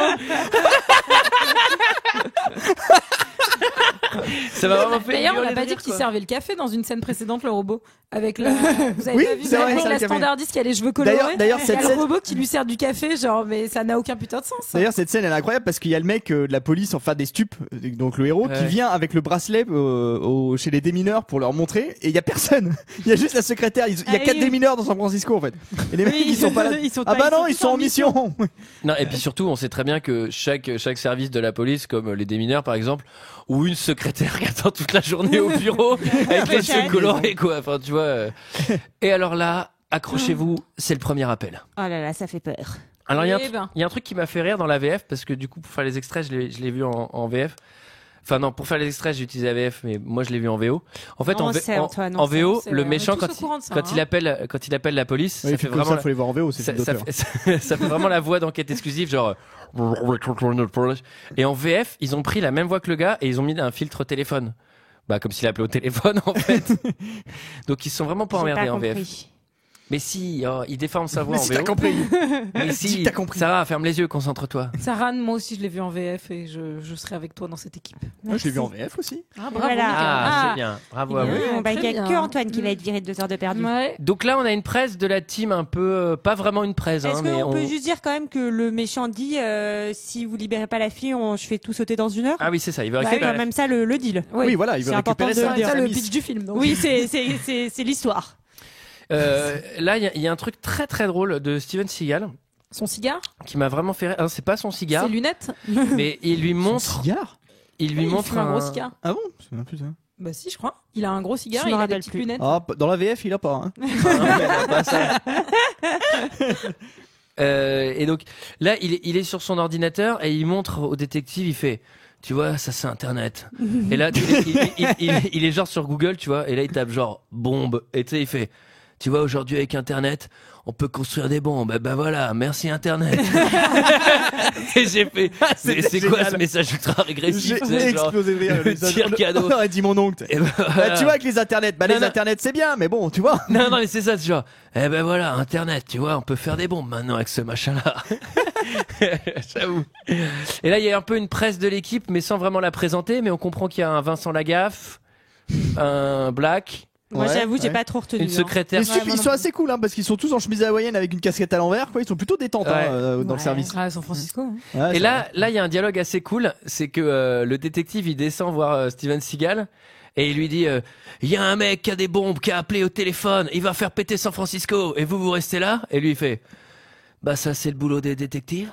Ça m'a vraiment fait D'ailleurs, on hurler n'a de pas dit rire, qu'il quoi. servait le café dans une scène précédente, le robot. Avec la... Vous avez Oui, pas vu c'est vrai, avec ça, la le café. standardiste qui a les cheveux colorés. D'ailleurs, il y a cette le scène- robot qui lui sert du café, genre, mais ça n'a aucun putain de sens. D'ailleurs, cette scène elle est incroyable parce qu'il y a le mec de la police, enfin des stupes, donc le héros, qui Ouais. vient avec le bracelet chez les démineurs pour leur montrer, et il y a personne. Il y a juste la secrétaire. Il y a Ah 4 oui. démineurs dans San Francisco en fait. Et les mecs ils sont pas là. Ils sont Ah pas- bah non, tous ils sont en mission. Non, et puis surtout, on sait très bien que chaque service de la police, comme les démineurs par exemple, ou une secrétaire qui attend toute la journée au bureau avec les cheveux colorés, quoi. Enfin, tu vois. Et alors là, accrochez-vous, c'est le premier appel. Oh là là, ça fait peur. Alors il y a un Eh ben. il y a un truc qui m'a fait rire dans la VF parce que du coup pour faire les extraits, je l'ai vu en VF. Enfin non, pour faire les extraits, j'ai utilisé la VF, mais moi je l'ai vu en VO. En fait, On en, sait, Antoine, on en sait, VO, on sait, le ouais, on est méchant tous quand au courant de ça, quand il appelle la police, Ouais, ça fait comme vraiment ça, faut les voir en VO, c'est ça, film ça d'auteur. fait, ça fait vraiment la voix d'enquête exclusive, genre. Et en VF, ils ont pris la même voix que le gars et ils ont mis un filtre téléphone. Bah, comme s'il appelait au téléphone, en fait. Donc, ils se sont vraiment pas J'ai emmerdés pas en VF. compris. Mais si, oh, il déforme sa voix Mais en si VO. t'as compris. Mais Si si, t'as compris. Sarah, ferme les yeux, concentre-toi. Saran, moi aussi, je l'ai vu en VF et je serai avec toi dans cette équipe. Moi, je l'ai vu en VF aussi. Ah, bravo, Voilà. Mika. Ah, c'est bien. Bravo à bien. vous. Bon, bah, il y très a bien. que Antoine qui va être viré de 2 heures de perdu. Ouais. Donc là, on a une presse de la team un peu, pas vraiment une presse, Est-ce hein, mais qu'on peut juste dire quand même que le méchant dit si vous libérez pas la fille, je fais tout sauter dans 1 heure? Ah oui, c'est ça, il veut Bah, c'est récupérer. quand même ça le deal. Oui, voilà, il veut C'est important récupérer de ça. le dire. C'est ça le Miss. pitch du film. donc. Oui, c'est l'histoire. Là, il y a un truc très très drôle de Steven Seagal Son cigare, qui m'a vraiment fait rire. Ah, c'est pas son cigare, ses lunettes. mais il lui Son montre, cigare. il lui Oui, il montre fume un gros cigare. Ah bon? Je me souviens plus, ça. Bah si, je crois. Il a un gros cigare Je et me il a des rappelle petites plus. lunettes. Ah, dans la VF, il a pas. Hein. Pas ça. Et donc là, il est sur son ordinateur et il montre au détective, il fait, tu vois, ça c'est Internet. Et là, il est genre sur Google, tu vois, et là il tape genre bombe. Et tu sais, il fait, tu vois, aujourd'hui avec Internet, on peut construire des bombes. Eh ben voilà, merci Internet. Et j'ai fait, mais c'est quoi génial. ce message ultra régressif? tu J'ai sais, genre, explosé de rire. le tir cadeau. On aurait dit mon oncle. Et ben, Bah, voilà. tu vois, avec les internets, bah, Non, les non. internets c'est bien, mais bon, tu vois. Non, non, mais c'est ça, c'est genre, eh ben voilà, Internet, tu vois, on peut faire des bombes maintenant avec ce machin-là. J'avoue. Et là, il y a un peu une presse de l'équipe, mais sans vraiment la présenter, mais on comprend qu'il y a un Vincent Lagaffe, un Black, Moi, Ouais, j'avoue, j'ai ouais. pas trop retenu. une hein. secrétaire. Les stupes, ils sont assez cool, hein, parce qu'ils sont tous en chemise hawaïenne avec une casquette à l'envers, quoi. Ils sont plutôt détentes, Ouais. dans le service. Ah, San Francisco. hein. Ouais, Et là, il y a un dialogue assez cool, c'est que le détective, il descend voir Steven Seagal, et il lui dit, il y a un mec qui a des bombes, qui a appelé au téléphone, il va faire péter San Francisco, et vous restez là? Et lui, il fait, bah ça c'est le boulot des détectives,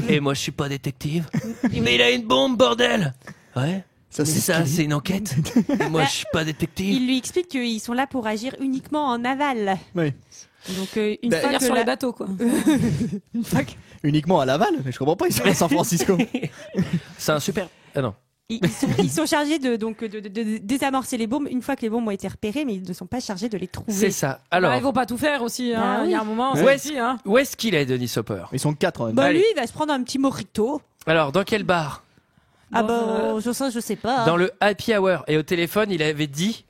et moi je suis pas détective. Mais il a une bombe, bordel! Ouais. Ça, Mais c'est ça, ce qu'il dit. c'est une enquête. Et moi, je suis pas détective. Il lui explique qu'ils sont là pour agir uniquement en aval. Oui. Donc une Bah, fois C'est-à-dire que sur la- les bateaux, quoi. Uniquement à Laval, mais je comprends pas, ils sont à San Francisco. C'est un super. Ah non. ils sont chargés de désamorcer les bombes une fois que les bombes ont été repérées, mais ils ne sont pas chargés de les trouver. C'est ça. Bah, Alors, ils vont pas tout faire aussi. Hein. Bah oui. Il y a un moment, où c'est est-ce petit, hein. où est-ce qu'il est, Denis Hopper? Ils sont 4 en même. Bah Allez. lui, il va se prendre un petit mojito. Alors, dans quel bar? Ah Dans, bah, je sais pas. Dans le happy hour. Et au téléphone, il avait dit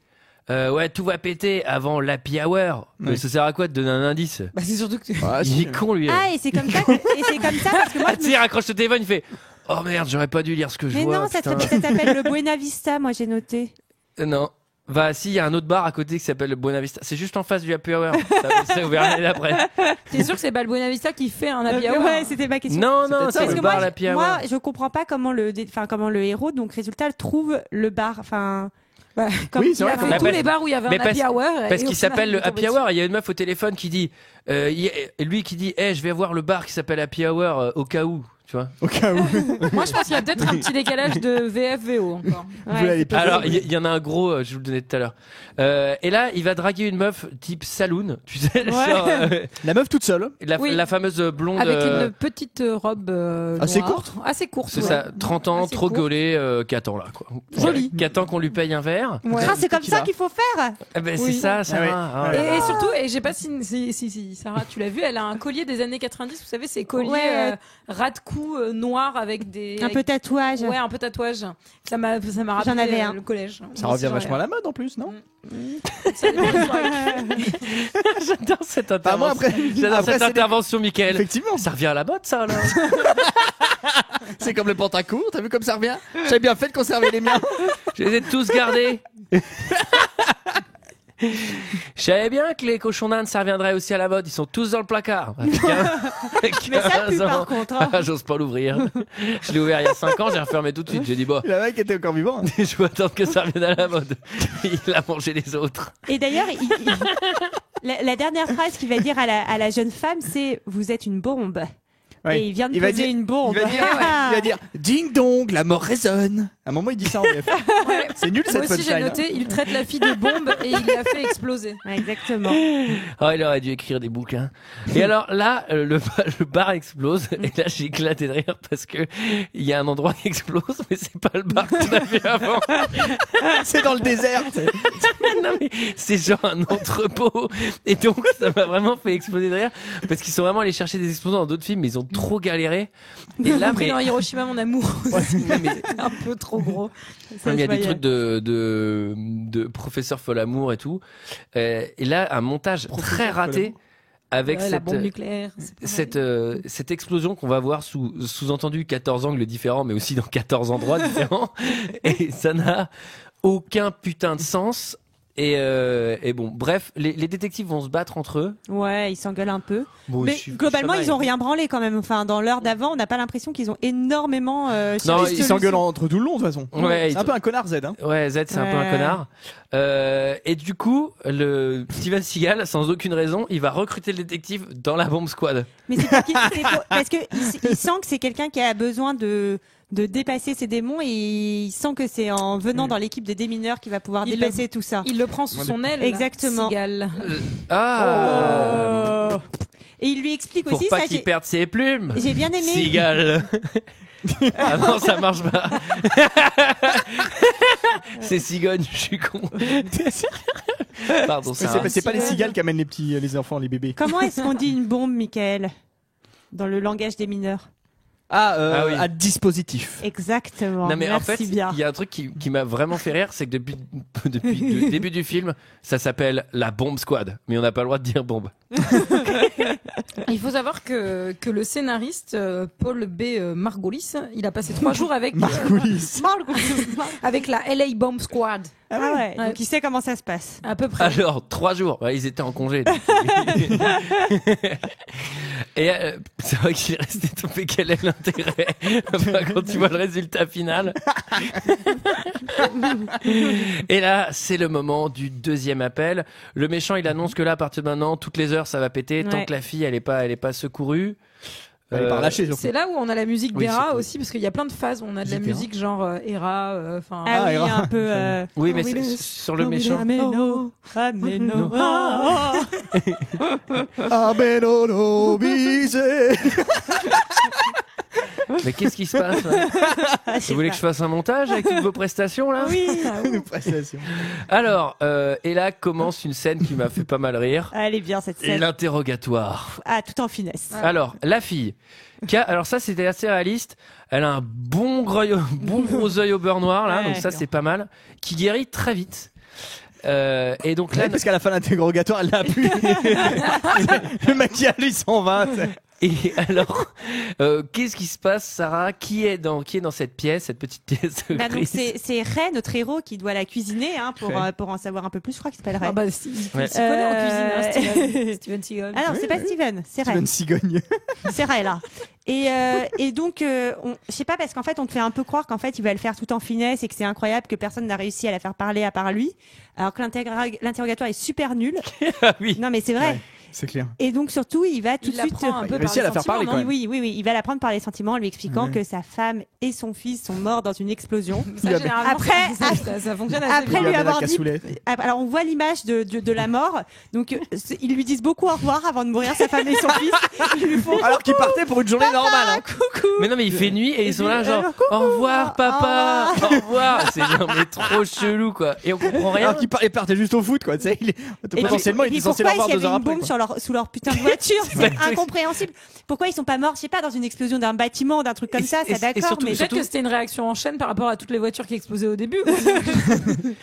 ouais, tout va péter avant l'happy hour. Mais Oui. ça sert à quoi de donner un indice? Bah, c'est surtout que. Ah, Il si. est con, lui. Ah, et c'est comme ça, parce que moi, Ah, tu sais, il raccroche le téléphone, il fait oh merde, j'aurais pas dû lire ce que je mais vois. non, ça putain. s'appelle le Buena Vista, moi j'ai noté. Non. Bah, si, il y a un autre bar à côté qui s'appelle le Buena Vista. C'est juste en face du happy hour. Ça ouvert l'année d'après. T'es sûr que c'est pas le Buena Vista qui fait un happy hour? Ouais, c'était ma question. Non, non, peut-être ça, c'est Parce le que bar moi, l'happy hour. moi, je comprends pas comment comment le héros, donc résultat, trouve le bar. Enfin, Comme Oui, c'est il vrai, a fait bah, tous parce- les bars où il y avait mais un happy hour. Parce et au qu'il final, s'appelle il le est tombé Happy Hour. Il y a une meuf au téléphone qui dit, lui qui dit, je vais voir le bar qui s'appelle Happy Hour au cas où. Tu vois. Au cas où. Moi, je pense qu'il y a peut-être un petit décalage de VF-VO encore. Vous l'avez pas Alors, fait. il y en a un gros, je vous le donnais tout à l'heure. Et là, il va draguer une meuf type saloon, tu sais, genre, La meuf toute seule. Oui. la fameuse blonde. Avec une petite robe Assez noire. courte. Assez courte. C'est ouais. ça, 30 ans, Assez trop courte. gaulé, qui attend là, quoi. Joli. Qui attend qu'on lui paye un verre. Ouais. Ah, c'est comme ça qu'il faut faire. Eh ben, Oui. c'est ça, ça Ah ouais. va. Ah, Ouais. là, Et là. surtout, et j'ai pas si Sarah, tu l'as vu, elle a un collier des années 90, vous savez, ces colliers Ouais. ras de cou noirs avec des Un peu tatouage. ouais, un peu tatouage. Ça m'a rappelé J'en avais un. le collège. Ça revient vachement à la mode en plus, non? Ça dépend des soirées. J'adore cette Bah, moi, intervention. après, J'adore après, cette c'est intervention, Mickaël. Effectivement. Ça revient à la mode, ça, là. C'est comme le pantacourt, t'as vu comme ça revient? J'avais bien fait de conserver les miens. Je les ai tous gardés. Je savais bien que les cochons d'Inde, ça reviendrait aussi à la mode. Ils sont tous dans le placard. Mais ça pue par contre. hein. J'ose pas l'ouvrir. Je l'ai ouvert il y a 5 ans, j'ai refermé tout de suite. J'ai dit, bon, Le mec était encore vivant. je vais attendre que ça revienne à la mode. Il a mangé les autres. Et d'ailleurs, la dernière phrase qu'il va dire à la jeune femme, c'est « Vous êtes une bombe ». Ouais. Et il vient de va poser dire- une bombe. Il va dire ding dong, la mort résonne. À un moment, il dit ça en VF. C'est nul Moi cette aussi, j'ai punchline. noté, il traite la fille de bombe et il l'a fait exploser. Ouais, exactement. Oh, il aurait dû écrire des bouquins. Et alors là, le bar explose. Et là, j'ai éclaté de rire parce que il y a un endroit qui explose, mais c'est pas le bar qu'on a vu avant. C'est dans le désert. Non, mais c'est genre un entrepôt. Et donc, ça m'a vraiment fait exploser de rire parce qu'ils sont vraiment allés chercher des explosions dans d'autres films, mais ils ont trop galéré. Et là, Après, mais, dans Hiroshima, mon amour, ouais, mais- c'est un peu trop gros. Ça, il y a je des voyais. trucs de professeur Folamour et tout. Et là, un montage très raté avec Ouais, la cette, bombe nucléaire. c'est pareil. cette explosion qu'on va voir sous-entendu 14 angles différents, mais aussi dans 14 endroits différents. Et ça n'a aucun putain de sens. Et bon, bref, les détectives vont se battre entre eux. Ouais, ils s'engueulent un peu. Bon, Mais je suis globalement, chamaille. ils ont rien branlé quand même. Enfin, dans l'heure d'avant, on n'a pas l'impression qu'ils ont énormément. Non, Ils s'engueulent entre tout le long de toute façon. Ouais, C'est un peu un connard Z. Hein. Ouais, Z, c'est un peu un Ouais. connard. Et du coup, le Steven Seagal, sans aucune raison, il va recruter le détective dans la bombe squad. Mais parce que il sent que c'est quelqu'un qui a besoin de dépasser ses démons et il sent que c'est en venant dans l'équipe des démineurs qu'il va pouvoir Il dépasser tout ça. Il le prend sous son aile. là. Exactement. Seagal. Et il lui explique Pour aussi pas ça. qu'il perde ses plumes. J'ai bien aimé. Seagal. Ah non, ça marche pas. C'est cigogne, je suis con. Pardon, Mais ça. c'est pas les cigales qui amènent les enfants, les bébés. Comment est-ce qu'on dit une bombe, Michael, dans le langage des mineurs? Ah oui. À dispositif. Exactement. Non mais Merci en fait, bien. il y a un truc qui m'a vraiment fait rire, c'est que depuis le début du film, ça s'appelle la bombe squad, mais on n'a pas le droit de dire bombe. Il faut savoir que le scénariste Paul B. Margolis, il a passé 3 jours avec avec la LA Bomb Squad. Ah ouais. Ouais. Donc il sait comment ça se passe. À peu près. Alors 3 jours, ouais, ils étaient en congé. donc. Et c'est vrai qu'il est resté tombé. Quel est l'intérêt enfin, quand tu vois le résultat final? Et là, c'est le moment du deuxième appel. Le méchant, il annonce que là, à partir de maintenant, toutes les heures, ça va péter tant Ouais. que la fille, elle est pas secourue. Elle est pas relâchée, surtout. C'est là où on a la musique Oui, d'Era c'est cool. aussi, parce qu'il y a plein de phases où on a de la Musique musique genre Era, enfin. Ah oui, Era. un peu. Oui, mais oui, sur le méchant. Ameno, ameno. Ameno no bise. Mais qu'est-ce qui se passe là? Vous voulez que je fasse un montage avec toutes vos prestations là? Oui. Une prestation. Alors, et là commence une scène qui m'a fait pas mal rire. Elle est bien cette scène. L'interrogatoire. Ah, tout en finesse. Alors, la fille, alors ça c'était assez réaliste, elle a un bon gros œil au beurre noir là, Ouais. donc ça c'est pas mal, qui guérit très vite. Et donc là, Ouais, parce qu'à la fin de l'interrogatoire, elle l'a plus. Le maquillage, lui, s'en va. Et alors, qu'est-ce qui se passe, Sarah? Qui est dans cette pièce, cette petite pièce de Bah donc Chris c'est Ray, notre héros, qui doit la cuisiner pour en savoir un peu plus. Je crois qu'il s'appelle Ray. Ah bah, il s'y connaît en cuisine, hein, Steven Seagal. Ah non, c'est pas Steven, c'est Ray. Steven Cigogne. C'est Ray là. Et donc, je sais pas, parce qu'en fait, on te fait un peu croire qu'en fait, il va le faire tout en finesse et que c'est incroyable que personne n'a réussi à la faire parler à part lui, alors que l'interrogatoire est super nul. Ah oui. Non mais c'est vrai. Ouais. C'est clair. Et donc surtout, il va tout de suite un peu réussit à la faire parler, quand même. Oui, il va la prendre par les sentiments en lui expliquant Ouais. que sa femme et son fils sont morts dans une explosion. Ça, généralement, Après- ça fonctionne assez après bien. lui Il y a avoir la dit, cassoulet. alors on voit l'image de la mort. Donc ils lui disent beaucoup au revoir avant de mourir, sa femme et son fils. Ils lui font Alors qu'il partait pour une journée normale. Hein. coucou. Mais non, mais il fait nuit et ils sont là genre coucou. au revoir papa, au revoir. C'est genre mais trop chelou quoi. Et on comprend rien. Alors qu'il partait juste au foot, quoi. Tu sais, potentiellement, et il puis est censé pourquoi l'avoir s'il y 2 heures avait une après. bombe quoi. sous leur putain de voiture, C'est c'est pas- incompréhensible. Pourquoi ils sont pas morts, je sais pas, dans une explosion d'un bâtiment, d'un truc comme Et- ça, et- ça et d'accord, surtout- mais Peut-être que c'était une réaction en chaîne par rapport à toutes les voitures qui explosaient au début.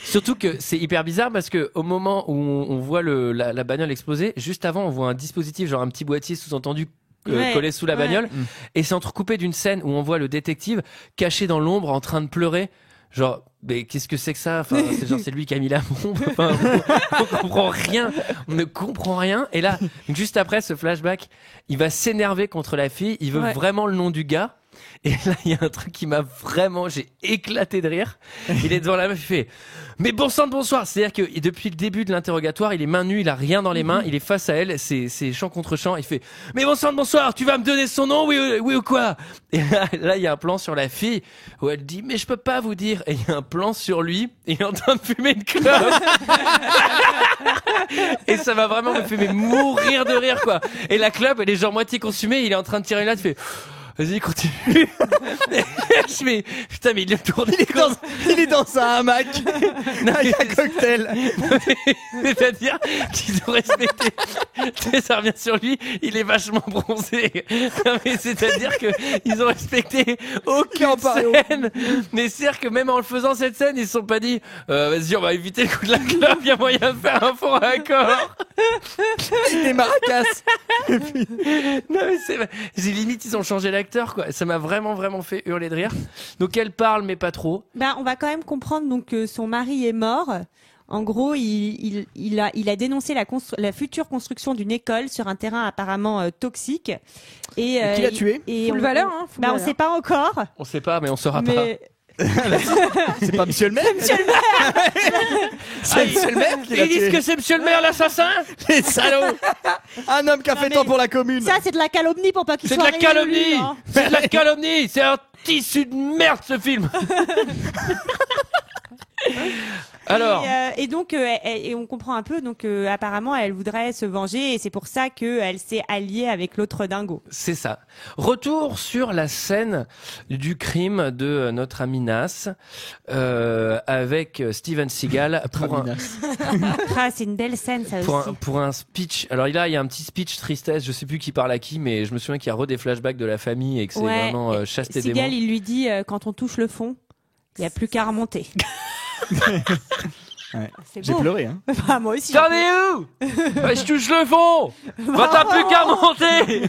Surtout que c'est hyper bizarre parce que au moment où on voit la bagnole exploser, juste avant on voit un dispositif genre un petit boîtier sous-entendu Ouais, collé sous la ouais. bagnole et c'est entrecoupé d'une scène où on voit le détective caché dans l'ombre en train de pleurer. Genre, mais qu'est-ce que c'est que ça? Enfin, c'est lui qui a mis la bombe. Enfin, on comprend rien. On ne comprend rien. Et là, juste après ce flashback, il va s'énerver contre la fille. Il veut Ouais. vraiment le nom du gars. Et là, il y a un truc qui m'a vraiment, j'ai éclaté de rire. Il est devant la meuf, il fait, mais bon sang de bonsoir. C'est-à-dire que depuis le début de l'interrogatoire, il est main nue, il a rien dans les mains, il est face à elle, c'est champ contre champ. Il fait, mais bon sang de bonsoir, tu vas me donner son nom, oui ou quoi? Et là, il y a un plan sur la fille où elle dit, mais je peux pas vous dire. Et il y a un plan sur lui, et il est en train de fumer une clope. Et ça m'a vraiment me fait mais mourir de rire, quoi. Et la clope, elle est genre moitié consumée, il est en train de tirer une latte, il fait, vas-y, continue. Je fais, putain, mais il est tourné. Il est dans un hamac. Avec un cocktail. C'est-à-dire qu'ils ont respecté. Tu sais, ça revient sur lui, il est vachement bronzé. Non, mais c'est-à-dire que ils ont respecté aucune scène. Mais c'est-à-dire que même en le faisant cette scène, ils se sont pas dit, vas-y, on va éviter le coup de la clope, il y a moyen de faire un faux raccord. Des maracas. Non, mais c'est limite, ils ont changé l'acteur, quoi. Ça m'a vraiment fait hurler de rire. Donc elle parle, mais pas trop. Ben, on va quand même comprendre donc que son mari est mort. En gros, il a dénoncé la future construction d'une école sur un terrain apparemment toxique. Et qui l'a tué? Et Full valeur, hein, full on valeur. sait pas encore. On sait pas, mais on saura Mais C'est pas monsieur le maire? Monsieur le maire. C'est monsieur le maire qui l'a Ils disent tué. que c'est monsieur le maire l'assassin. Les salauds. Un homme qui a fait mais tant pour la commune. ça, c'est de la calomnie pour pas qu'il C'est soit de la calomnie. réélu, hein. C'est de la calomnie. C'est un tissu de merde, ce film. Alors, Et donc, et on comprend un peu. Donc, apparemment, elle voudrait se venger, et c'est pour ça qu'elle s'est alliée avec l'autre dingo. c'est ça. Retour sur la scène du crime de notre ami Nas avec Steven Seagal Ah, c'est une belle scène, ça aussi. pour un speech. Alors là, il y a un petit speech tristesse. Je sais plus qui parle à qui, mais je me souviens qu'il y a des flashbacks de la famille et que c'est Ouais. vraiment chaste et Seagal, démon. il lui dit quand on touche le fond, il n'y a plus qu'à remonter. Ouais. C'est J'ai beau. pleuré, hein. Bah, moi aussi. T'en es où? Bah, je touche le fond. Bah, t'as plus qu'à monter.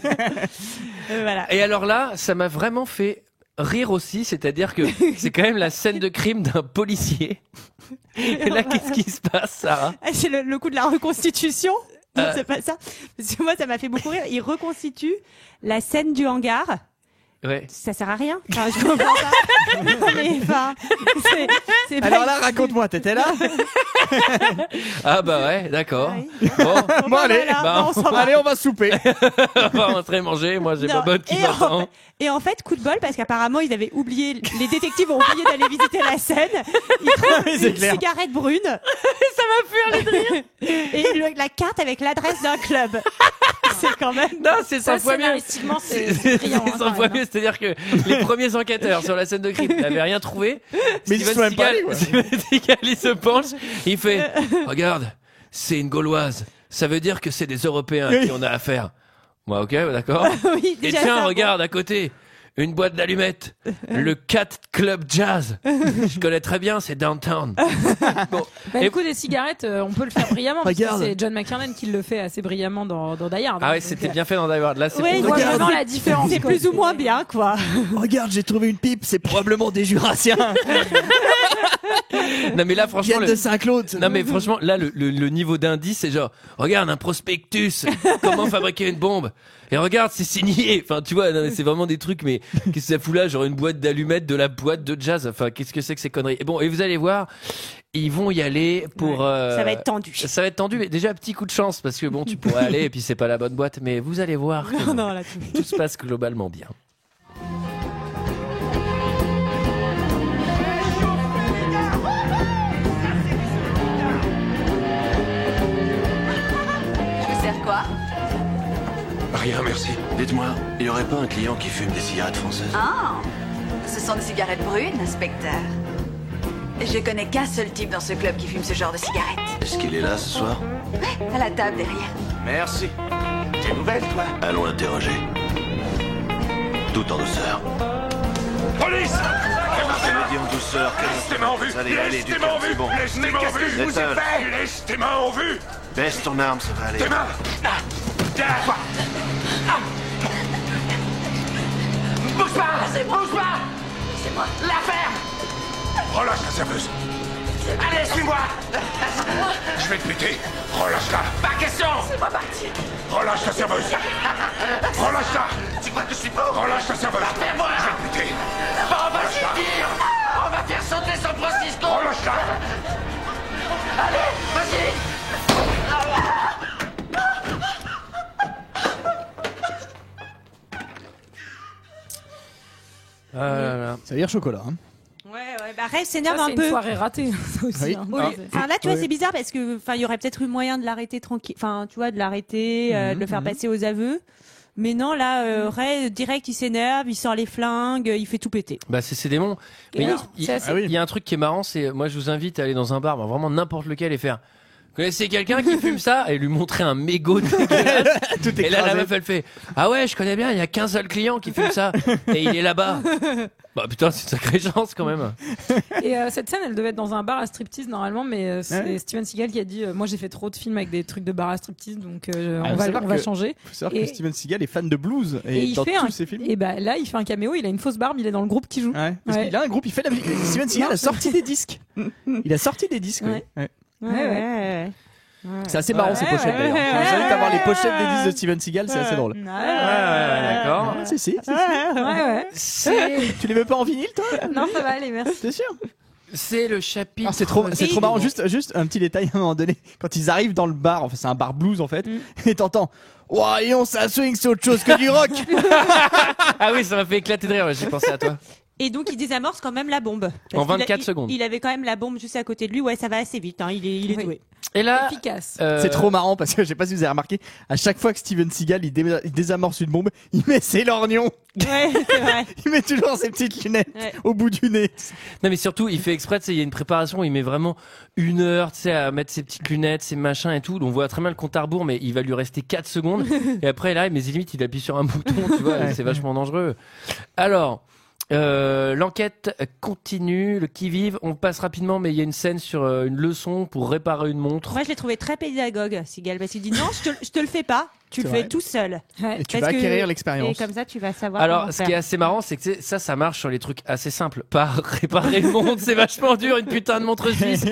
Voilà. Et alors là, ça m'a vraiment fait rire aussi, c'est-à-dire que c'est quand même la scène de crime d'un policier. Et là, qu'est-ce qui se passe, Sarah? Ah, c'est le coup de la reconstitution. Non, c'est pas ça. Parce que moi, ça m'a fait beaucoup rire. Il reconstitue la scène du hangar. Ouais. Ça sert à rien. Enfin, je comprends pas. Non, mais, enfin, c'est pas- Alors là, raconte-moi, t'étais là? Ah bah ouais, d'accord. Oui. Bon, Bon, allez. voilà, bah, on s'en va. Allez, on va souper. on va rentrer manger. Moi, j'ai Non, pas bonne qui m'attend. et en fait, coup de bol, parce qu'apparemment, ils avaient oublié, les détectives ont oublié d'aller visiter la scène. Ils trouvent C'est une clair. cigarette brune. Ça m'a fait rire de rire. Et la carte avec l'adresse d'un club. C'est quand même. Non, c'est 100 Ça, fois mieux. scénaristiquement, c'est brillant. C'est 100 fois mieux, c'est-à-dire que les premiers enquêteurs sur la scène de crime n'avaient rien trouvé. Mais ils se sont même pas allés, quoi. Steven Seagal, il se penche, il fait, regarde, c'est une Gauloise. Ça veut dire que c'est des Européens à qui on a affaire. Moi, ok, d'accord. Oui, Et déjà, tiens, ça, regarde à côté, une boîte d'allumettes, le Cat Club Jazz. Je connais très bien, c'est downtown. Bon. Le coup des cigarettes, on peut le faire brillamment. Parce que Regarde. c'est John McTiernan qui le fait assez brillamment dans Die Hard. Ah ouais, Donc, c'était bien fait dans Die Hard. Là, c'est Ouais, On pour- voit Regarde. vraiment la différence. C'est quoi. plus ou moins bien, quoi. Regarde, j'ai trouvé une pipe, c'est probablement des Jurassiens. Non mais là, franchement, Viennent de Saint-Claude. non mais franchement, là, le niveau d'indice, c'est genre, regarde un prospectus, comment fabriquer une bombe. Et regarde, c'est signé. Enfin, tu vois, non, mais c'est vraiment des trucs, mais qu'est-ce que ça fout là, genre une boîte d'allumettes de la boîte de jazz. Enfin, qu'est-ce que c'est que ces conneries. Et bon, et vous allez voir, ils vont y aller pour. Ça va être tendu. Ça va être tendu, mais déjà petit coup de chance parce que bon, tu pourrais aller et puis c'est pas la bonne boîte, mais vous allez voir que Non, non, là, tout se passe globalement bien. Je vous sers quoi? Rien, merci. Dites-moi, il y aurait pas un client qui fume des cigarettes françaises? Ah, ce sont des cigarettes brunes, inspecteur. Je connais qu'un seul type dans ce club qui fume ce genre de cigarettes. Est-ce qu'il est là ce soir? À la table derrière. Merci. Des nouvelles, toi? Allons l'interroger. Tout en douceur. Police! Je l'ai dit en douceur. Laisse tes mains en vue! Allez, allez, Laisse du tes mains en calme, c'est vue! bon. Laisse tes mains en vue! je vous ai fait? Laisse tes mains en vue! Baisse ton arme, ça va aller. Tes mains! Bouge pas! Bouge pas! C'est moi! La ferme! Relâche la serveuse! Allez, suis-moi! Je vais te buter! Relâche-la! Pas question! C'est moi parti! Relâche la serveuse! Relâche-la! Tu crois que je suis pauvre? Relâche la serveuse! Fais-moi! Je vais te buter! On va sortir! On va faire sauter San Francisco! Relâche-la! Allez, vas-y! Ah là là. Ça veut dire chocolat. Hein. Ouais, bah rêve Ça, s'énerve c'est un une peu. soirée ratée. Ça aussi, Oui. hein. Oui. Enfin là, tu vois, Ouais. c'est bizarre parce que, enfin, il y aurait peut-être eu moyen de l'arrêter tranquille. Enfin, tu vois, de l'arrêter, de le faire passer aux aveux. Mais non, là, Ray, direct, il s'énerve, il sort les flingues, il fait tout péter. Bah c'est ces démons. Mais oui, il c'est assez- il y a un truc qui est marrant, c'est moi je vous invite à aller dans un bar, bah, vraiment n'importe lequel et faire. Vous connaissez quelqu'un qui fume ça et lui montrer un mégot dégueulasse. Tout Et là la écrasé. meuf elle fait ah ouais je connais bien, il y a qu'un seul client qui fume ça et il est là-bas. Bah putain c'est une sacrée chance quand même. Et cette scène, elle devait être dans un bar à striptease normalement, mais c'est Ouais. Steven Seagal qui a dit moi j'ai fait trop de films avec des trucs de bar à striptease, donc faut on va savoir que- changer. Faut savoir Et- que Steven Seagal est fan de blues Et et, il dans fait tous un- ses films. Et bah là, il fait un caméo, il a une fausse barbe, il est dans le groupe qui joue. Ouais, parce Ouais. qu'il a un groupe, il fait la musique. Steven Seagal a sorti des disques. Il a sorti des disques. Ouais. Oui. Ouais. Ouais. C'est assez marrant ces Ouais, pochettes ouais, d'ailleurs. ouais, Je vous invite à voir les ouais. pochettes des disques de Steven Seagal, c'est assez drôle. Ouais, d'accord. Ah, si. Ouais. Tu les veux pas en vinyle toi? Non, ça va aller, merci. T'es sûr? C'est le chapitre. Ah, c'est trop six. marrant. Juste un petit détail à un moment donné. Quand ils arrivent dans le bar, enfin c'est un bar blues en fait, et t'entends. Ouah, Lyon, ça swing, c'est autre chose que du rock. Ah oui ça m'a fait éclater de rire, j'ai pensé à toi. Et donc, il désamorce quand même la bombe. Parce En 24 qu'il secondes. Il avait quand même la bombe juste à côté de lui. Ouais, ça va assez vite. Hein. Il est Oui. doué. Et là Efficace. C'est trop marrant parce que je sais pas si vous avez remarqué, à chaque fois que Steven Seagal il désamorce une bombe, il met ses lorgnons. Ouais, c'est vrai. Il met toujours ses petites lunettes Ouais. au bout du nez. Non mais surtout il fait exprès, tu sais, il y a une préparation où il met vraiment 1 heure, tu sais, à mettre ses petites lunettes, ses machins et tout. On voit très bien le compte à rebours, mais il va lui rester 4 secondes. Et après là, mais limite il appuie sur un bouton, tu vois, Ouais. c'est vachement dangereux. Alors, l'enquête continue, le qui-vive. On passe rapidement, mais il y a une scène sur une leçon pour réparer une montre. Moi, je l'ai trouvé très pédagogue, Seagal, parce qu'il dit non, je te le fais pas. Tu le C'est fais vrai. tout seul. Ouais. Et tu Parce vas que- acquérir Et l'expérience. comme ça, tu vas savoir. Alors, comment ce faire. qui est assez marrant, c'est que ça marche sur les trucs assez simples. Pas réparer une montre, c'est vachement dur, une putain de montre suisse.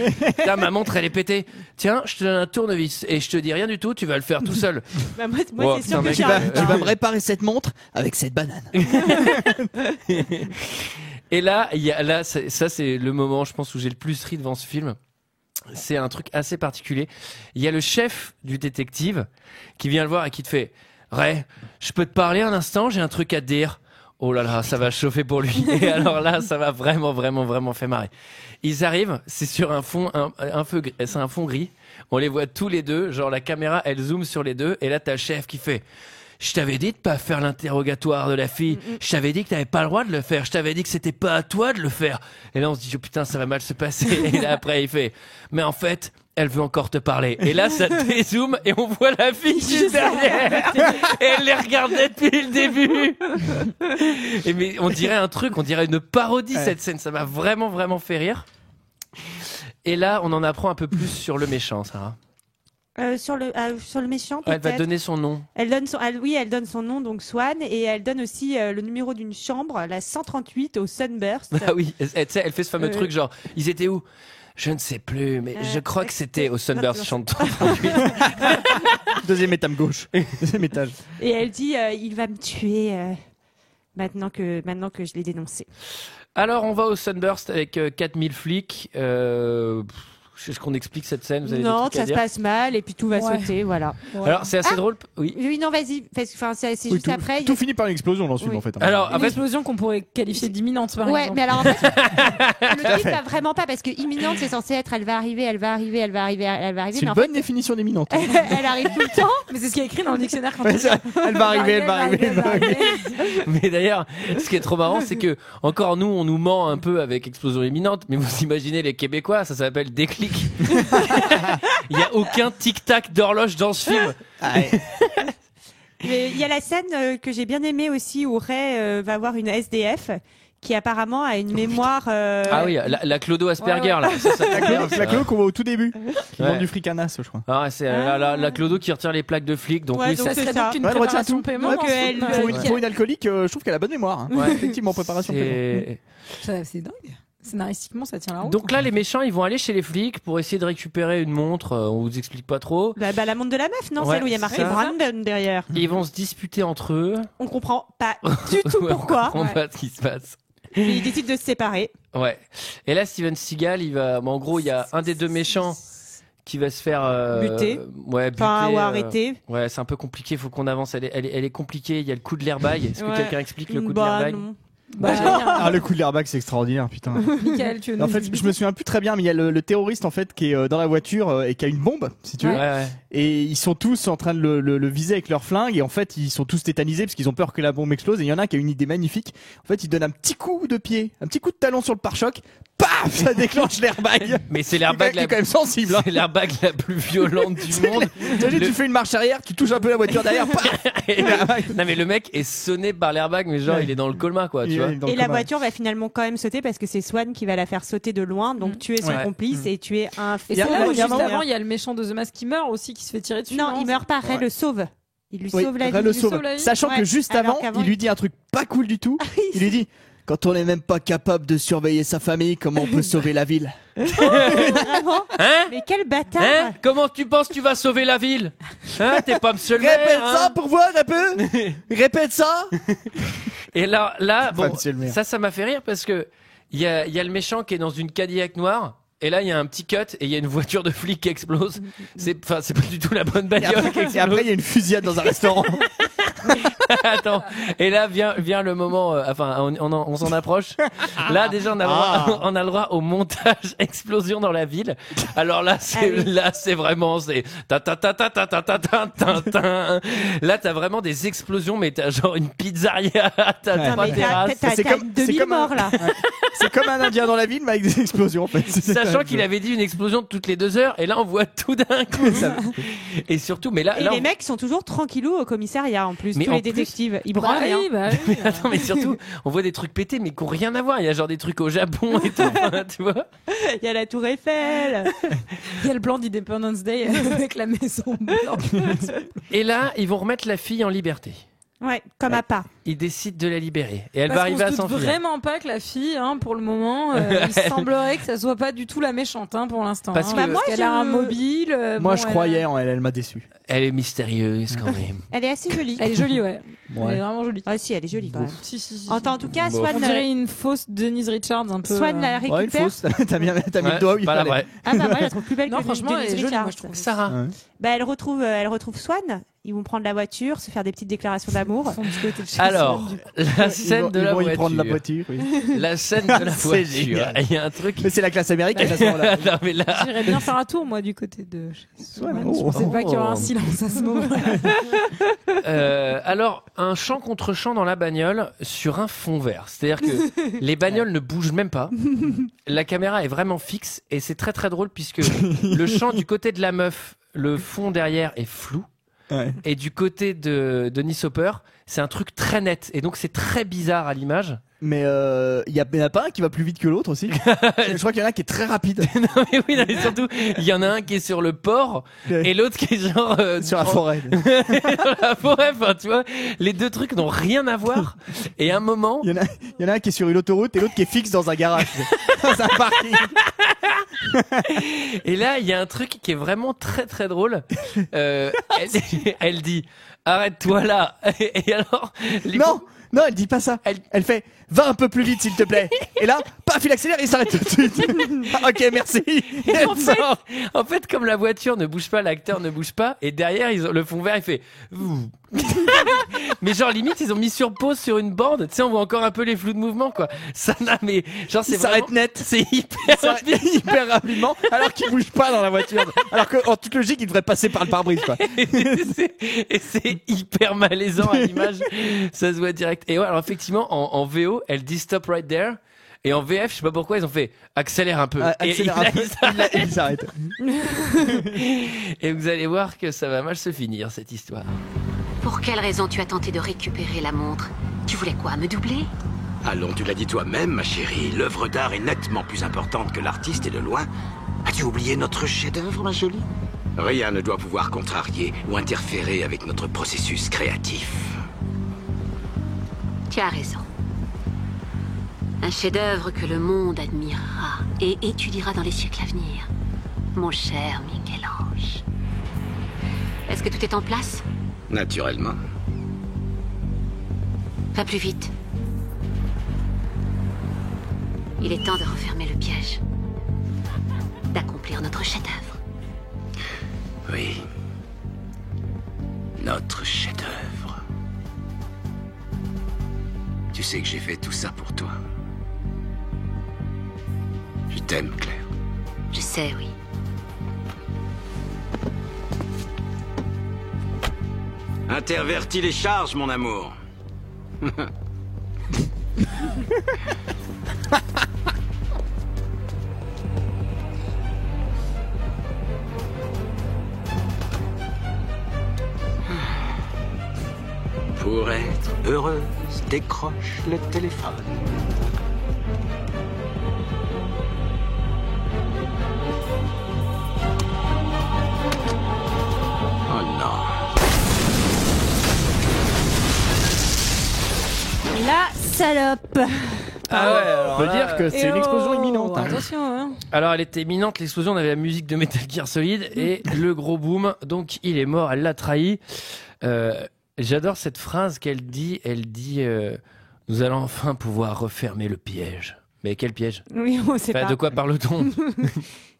Tiens, ma montre, elle est pétée. Tiens, je te donne un tournevis et je te dis rien du tout, tu vas le faire tout seul. Bah, moi, Oh, c'est sûr putain, que mec, Tu j'arrive. vas me réparer cette montre avec cette banane. Et là, là, ça c'est le moment, je pense, où j'ai le plus ri devant ce film. C'est un truc assez particulier. Il y a le chef du détective qui vient le voir et qui te fait Ray, je peux te parler un instant, j'ai un truc à te dire. Oh là là, ça va chauffer pour lui. Et alors là, ça va vraiment fait marrer. Ils arrivent, c'est sur un fond, c'est un fond gris. On les voit tous les deux, genre la caméra, elle zoome sur les deux. Et là, t'as le chef qui fait je t'avais dit de pas faire l'interrogatoire de la fille. Je t'avais dit que t'avais pas le droit de le faire. Je t'avais dit que c'était pas à toi de le faire. Et là, on se dit, oh putain, ça va mal se passer. Et là, après, il fait, mais en fait, elle veut encore te parler. Et là, ça dézoome et on voit la fille juste derrière. Et elle les regardait depuis le début. Et mais on dirait un truc, on dirait une parodie, cette scène. Ça m'a vraiment, vraiment fait rire. Et là, on en apprend un peu plus sur le méchant, Sarah. Sur le méchant, peut-être. Elle va donner son nom. Elle donne son nom, donc Swan, et elle donne aussi le numéro d'une chambre, la 138 au Sunburst. Ah oui, tu sais, elle fait ce fameux truc genre, ils étaient où? Je ne sais plus, mais je crois que c'était au Sunburst Chambre 38. Deuxième étage gauche. Deuxième étage. Et elle dit, il va me tuer maintenant que je l'ai dénoncé. Alors, on va au Sunburst avec 4000 flics. Est-ce qu'on explique cette scène? Vous avez non, des trucs à ça se dire passe mal et puis tout va sauter, voilà. Alors, c'est assez drôle. Oui. Oui, non, vas-y. C'est juste tout, après. Tout finit par une explosion dans ce film, en fait. Alors, une explosion qu'on pourrait qualifier d'imminente, par exemple. Mais alors, en fait, le truc va vraiment pas parce que imminente, c'est censé être elle va arriver. C'est une bonne définition d'imminente. Elle arrive tout le temps. Mais c'est ce qui est écrit dans le dictionnaire quand elle va arriver. Mais d'ailleurs, ce qui est trop marrant, c'est que encore nous, on nous ment un peu avec explosion imminente, mais vous imaginez les Québécois, ça s'appelle déclic. Il y a aucun tic-tac d'horloge dans ce film. Il y a la scène que j'ai bien aimée aussi où Ray va voir une SDF qui apparemment a une mémoire. Ah oui, la Clodo Asperger là. La Clodo qu'on voit au tout début. Qui vend du fric à nas, je crois. Ah, c'est la Clodo qui retire les plaques de flics. Donc oui, ça serait donc une préparation de paiement. Pour une alcoolique, je trouve qu'elle a bonne mémoire. Effectivement, préparation de paiement. C'est dingue. Scénaristiquement, ça tient la route. Donc là, les méchants, ils vont aller chez les flics pour essayer de récupérer une montre. On vous explique pas trop. La montre de la meuf, non? Celle où il y a marqué Brandon derrière. Ils vont se disputer entre eux. On comprend pas du tout pourquoi. On comprend pas ce qui se passe. Ils décident de se séparer. Ouais. Et là, Steven Seagal, il va. En gros, il y a un des deux méchants qui va se faire buter. Ouais, buter. Enfin, ou arrêter. Ouais, c'est un peu compliqué. Faut qu'on avance. Elle est compliquée. Il y a le coup de l'airbag. Est-ce que quelqu'un explique le coup de l'airbag? Non. Le coup de l'airbag, c'est extraordinaire, putain. Michael, tu veux en fait, je me souviens plus très bien, mais il y a le terroriste en fait qui est dans la voiture et qui a une bombe, si tu veux. Ouais. Et ils sont tous en train de le viser avec leur flingue et en fait ils sont tous tétanisés parce qu'ils ont peur que la bombe explose. Et il y en a un qui a une idée magnifique. En fait, il donne un petit coup de pied, un petit coup de talon sur le pare-choc. Paf, ça déclenche l'airbag. Mais c'est l'airbag quand même sensible. C'est l'airbag la plus violente du monde. Tu fais une marche arrière, tu touches un peu la voiture derrière. Non mais le mec est sonné par l'airbag, mais genre il est dans le coma quoi. Tu vois. Et la voiture va finalement quand même sauter parce que c'est Swan qui va la faire sauter de loin, donc tuer son complice et tuer un. Et c'est là où juste avant il y a le méchant de The Mask qui meurt aussi, qui se fait tirer dessus. Non, il meurt pas. Ray le sauve. Il lui sauve la vie. Ray le sauve. Sachant que juste avant, il lui dit un truc pas cool du tout. Il lui dit: quand on n'est même pas capable de surveiller sa famille, comment on peut sauver la ville? Vraiment? Hein? Mais quel bâtard! Hein? Comment tu penses que tu vas sauver la ville? Hein? T'es pas monsieur le maire? Répète ça pour voir un peu. Répète ça. Et là, bon, ça m'a fait rire parce que il y a le méchant qui est dans une Cadillac noire. Et là, il y a un petit cut et il y a une voiture de flic qui explose. C'est pas du tout la bonne bagnole. Et après, il y a une fusillade dans un restaurant. Attends. Et là vient le moment. On s'en approche. Là, déjà, on a le droit au montage explosion dans la ville. Alors là, c'est vraiment Là, t'as vraiment des explosions, mais t'as genre une pizzeria. T'as trois terrasses. T'as 2000 morts là. C'est comme un Indien dans la ville, mais avec des explosions en fait. Sachant qu'il avait dit une explosion toutes les 2 heures, et là on voit tout d'un coup. Et surtout, mais là, les mecs sont toujours tranquillous au commissariat en plus. Mais tous les détectives, ils branlent rien. Mais attends, mais surtout, on voit des trucs pétés, mais qui ont rien à voir. Il y a genre des trucs au Japon et tout, tu vois. Il y a la Tour Eiffel. Il y a le plan d'Independence Day avec la maison blanche. Et là, ils vont remettre la fille en liberté. Ouais, comme à pas. Ils décident de la libérer et elle va arriver à s'enfuir. Vraiment pas que la fille, pour le moment, il semblerait que ça soit pas du tout la méchante, pour l'instant. Parce qu'elle a un mobile. Moi, je croyais en elle, elle m'a déçu. Elle est mystérieuse quand même. Elle est assez jolie. Elle est jolie, ouais. Elle est vraiment jolie. Ah si, elle est jolie quand même. Si. En tout cas, Swan. On dirait une fausse Denise Richards un peu. Swan la récupère. Ouais, une fausse. T'as mis le doigt où il fallait. Ah bah moi, je la trouve plus belle que franchement, Denise elle est jolie, Richards. moi, je trouve. Sarah. Elle retrouve Swan. Ils vont prendre la voiture, se faire des petites déclarations d'amour. Alors, la scène de la voiture. Prendre la voiture, oui. La scène de la voiture. Il y a un truc. Mais c'est la classe américaine à ce moment-là. Non, mais là. J'irais bien faire un tour, moi, du côté de Swan. Je pensais pas qu'il y aura un si silence à ce moment-là. Alors, un champ contre champ dans la bagnole sur un fond vert. C'est-à-dire que les bagnoles ne bougent même pas. La caméra est vraiment fixe et c'est très très drôle puisque le champ du côté de la meuf, le fond derrière est flou. Ouais. Et du côté de Dennis Hopper, c'est un truc très net. Et donc c'est très bizarre à l'image. Mais il y en a pas un qui va plus vite que l'autre aussi. Je crois qu'il y en a un qui est très rapide. Non mais oui, non, mais surtout, il y en a un qui est sur le port et l'autre qui est genre sur la forêt. Sur la forêt, enfin tu vois, les deux trucs n'ont rien à voir. Et à un moment, il y en a un qui est sur une autoroute et l'autre qui est fixe dans un garage, dans un parking. Et là, il y a un truc qui est vraiment très très drôle. Elle dit arrête-toi là. Et alors Non, elle dit pas ça. Elle fait va un peu plus vite s'il te plaît. Et là, paf, il accélère et il s'arrête tout de suite. Ok, merci. En fait, comme la voiture ne bouge pas, l'acteur ne bouge pas, et derrière, le fond vert, il fait. Mais genre limite, ils ont mis sur pause sur une bande. Tu sais, on voit encore un peu les flous de mouvement, quoi. Ça n'a mais genre c'est s'arrête vraiment... net. C'est hyper rapidement, alors qu'il bouge pas dans la voiture. Alors qu'en toute logique, il devrait passer par le pare-brise, quoi. Et c'est hyper malaisant à l'image. Ça se voit direct. Et ouais, alors effectivement, en VO, elle dit stop right there. Et en VF, je sais pas pourquoi, ils ont fait accélère un peu. Accélère un peu. Il s'arrête. Et vous allez voir que ça va mal se finir, cette histoire. Pour quelle raison tu as tenté de récupérer la montre? Tu voulais quoi, me doubler? Allons, tu l'as dit toi-même, ma chérie. L'œuvre d'art est nettement plus importante que l'artiste et de loin. As-tu oublié notre chef-d'œuvre, ma jolie? Rien ne doit pouvoir contrarier ou interférer avec notre processus créatif. Tu as raison. Un chef-d'œuvre que le monde admirera et étudiera dans les siècles à venir. Mon cher Michel-Ange. Est-ce que tout est en place? Naturellement. Va plus vite. Il est temps de refermer le piège. D'accomplir notre chef-d'œuvre. Oui. Notre chef-d'œuvre. Tu sais que j'ai fait tout ça pour toi. Je t'aime, Claire. Je sais, oui. Intervertis les charges, mon amour. Pour être heureuse, décroche le téléphone. Oh non. La salope. Ah ouais, alors On peut là, dire que c'est une explosion imminente. Hein. Attention, hein. Alors elle était imminente, l'explosion, on avait la musique de Metal Gear Solid et le gros boom, donc il est mort, elle l'a trahi. J'adore cette phrase qu'elle dit, nous allons enfin pouvoir refermer le piège. Mais quel piège? Oui, on sait pas. De quoi parle-t-on?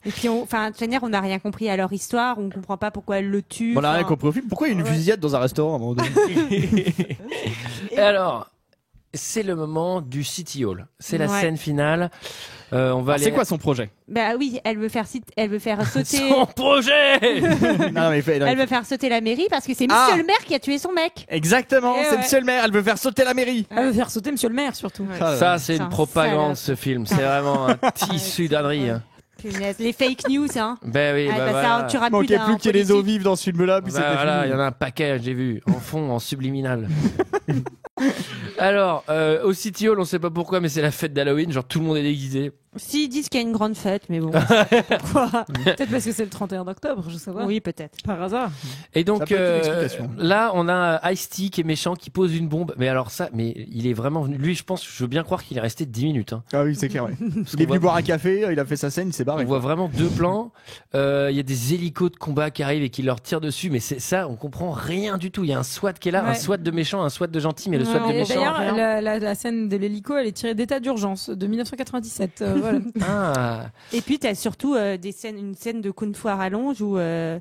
Et puis, de toute manière, on n'a rien compris à leur histoire, on comprend pas pourquoi elle le tue. On n'a rien compris au film. Pourquoi il y a une fusillade dans un restaurant à un moment donné? Et alors, c'est le moment du City Hall. C'est la scène finale. C'est quoi son projet? Bah oui, elle veut faire sauter. Son projet. Elle veut faire sauter la mairie parce que c'est Monsieur le maire qui a tué son mec. Exactement, c'est Monsieur le maire. Elle veut faire sauter la mairie. Elle veut faire sauter Monsieur le maire surtout. Ça, c'est une propagande, ce film. C'est vraiment un tissu d'ânerie. Punaise, les fake news, hein. Ben oui, ça, tu auras manquait plus qu'il y ait les eaux vives dans ce film-là. Puis c'était voilà, fini. il y en a un paquet, j'ai vu, en fond, en subliminal. Alors, au City Hall, on sait pas pourquoi, mais c'est la fête d'Halloween, genre tout le monde est déguisé. Si, ils disent qu'il y a une grande fête, mais bon. Pourquoi? Peut-être parce que c'est le 31 octobre, je sais pas. Oui, peut-être. Par hasard. Et donc, peut être une explication. là, on a Ice-T qui est méchant, qui pose une bombe. Mais alors ça, mais il est vraiment venu. Lui, je veux bien croire qu'il est resté 10 minutes. Hein. Ah oui, c'est clair, ouais. Il est venu boire un café, il a fait sa scène, il s'est barré. On voit vraiment deux plans. Il y a des hélicos de combat qui arrivent et qui leur tirent dessus. Mais c'est ça, on comprend rien du tout. Il y a un SWAT qui est là, un SWAT de méchant, un SWAT de gentil, mais le SWAT de méchant. D'ailleurs, la scène de l'hélico, elle est tirée d'état d'urgence de 1997. voilà. Ah. Et puis t'as surtout une scène de kung-fu à rallonge où J'adore.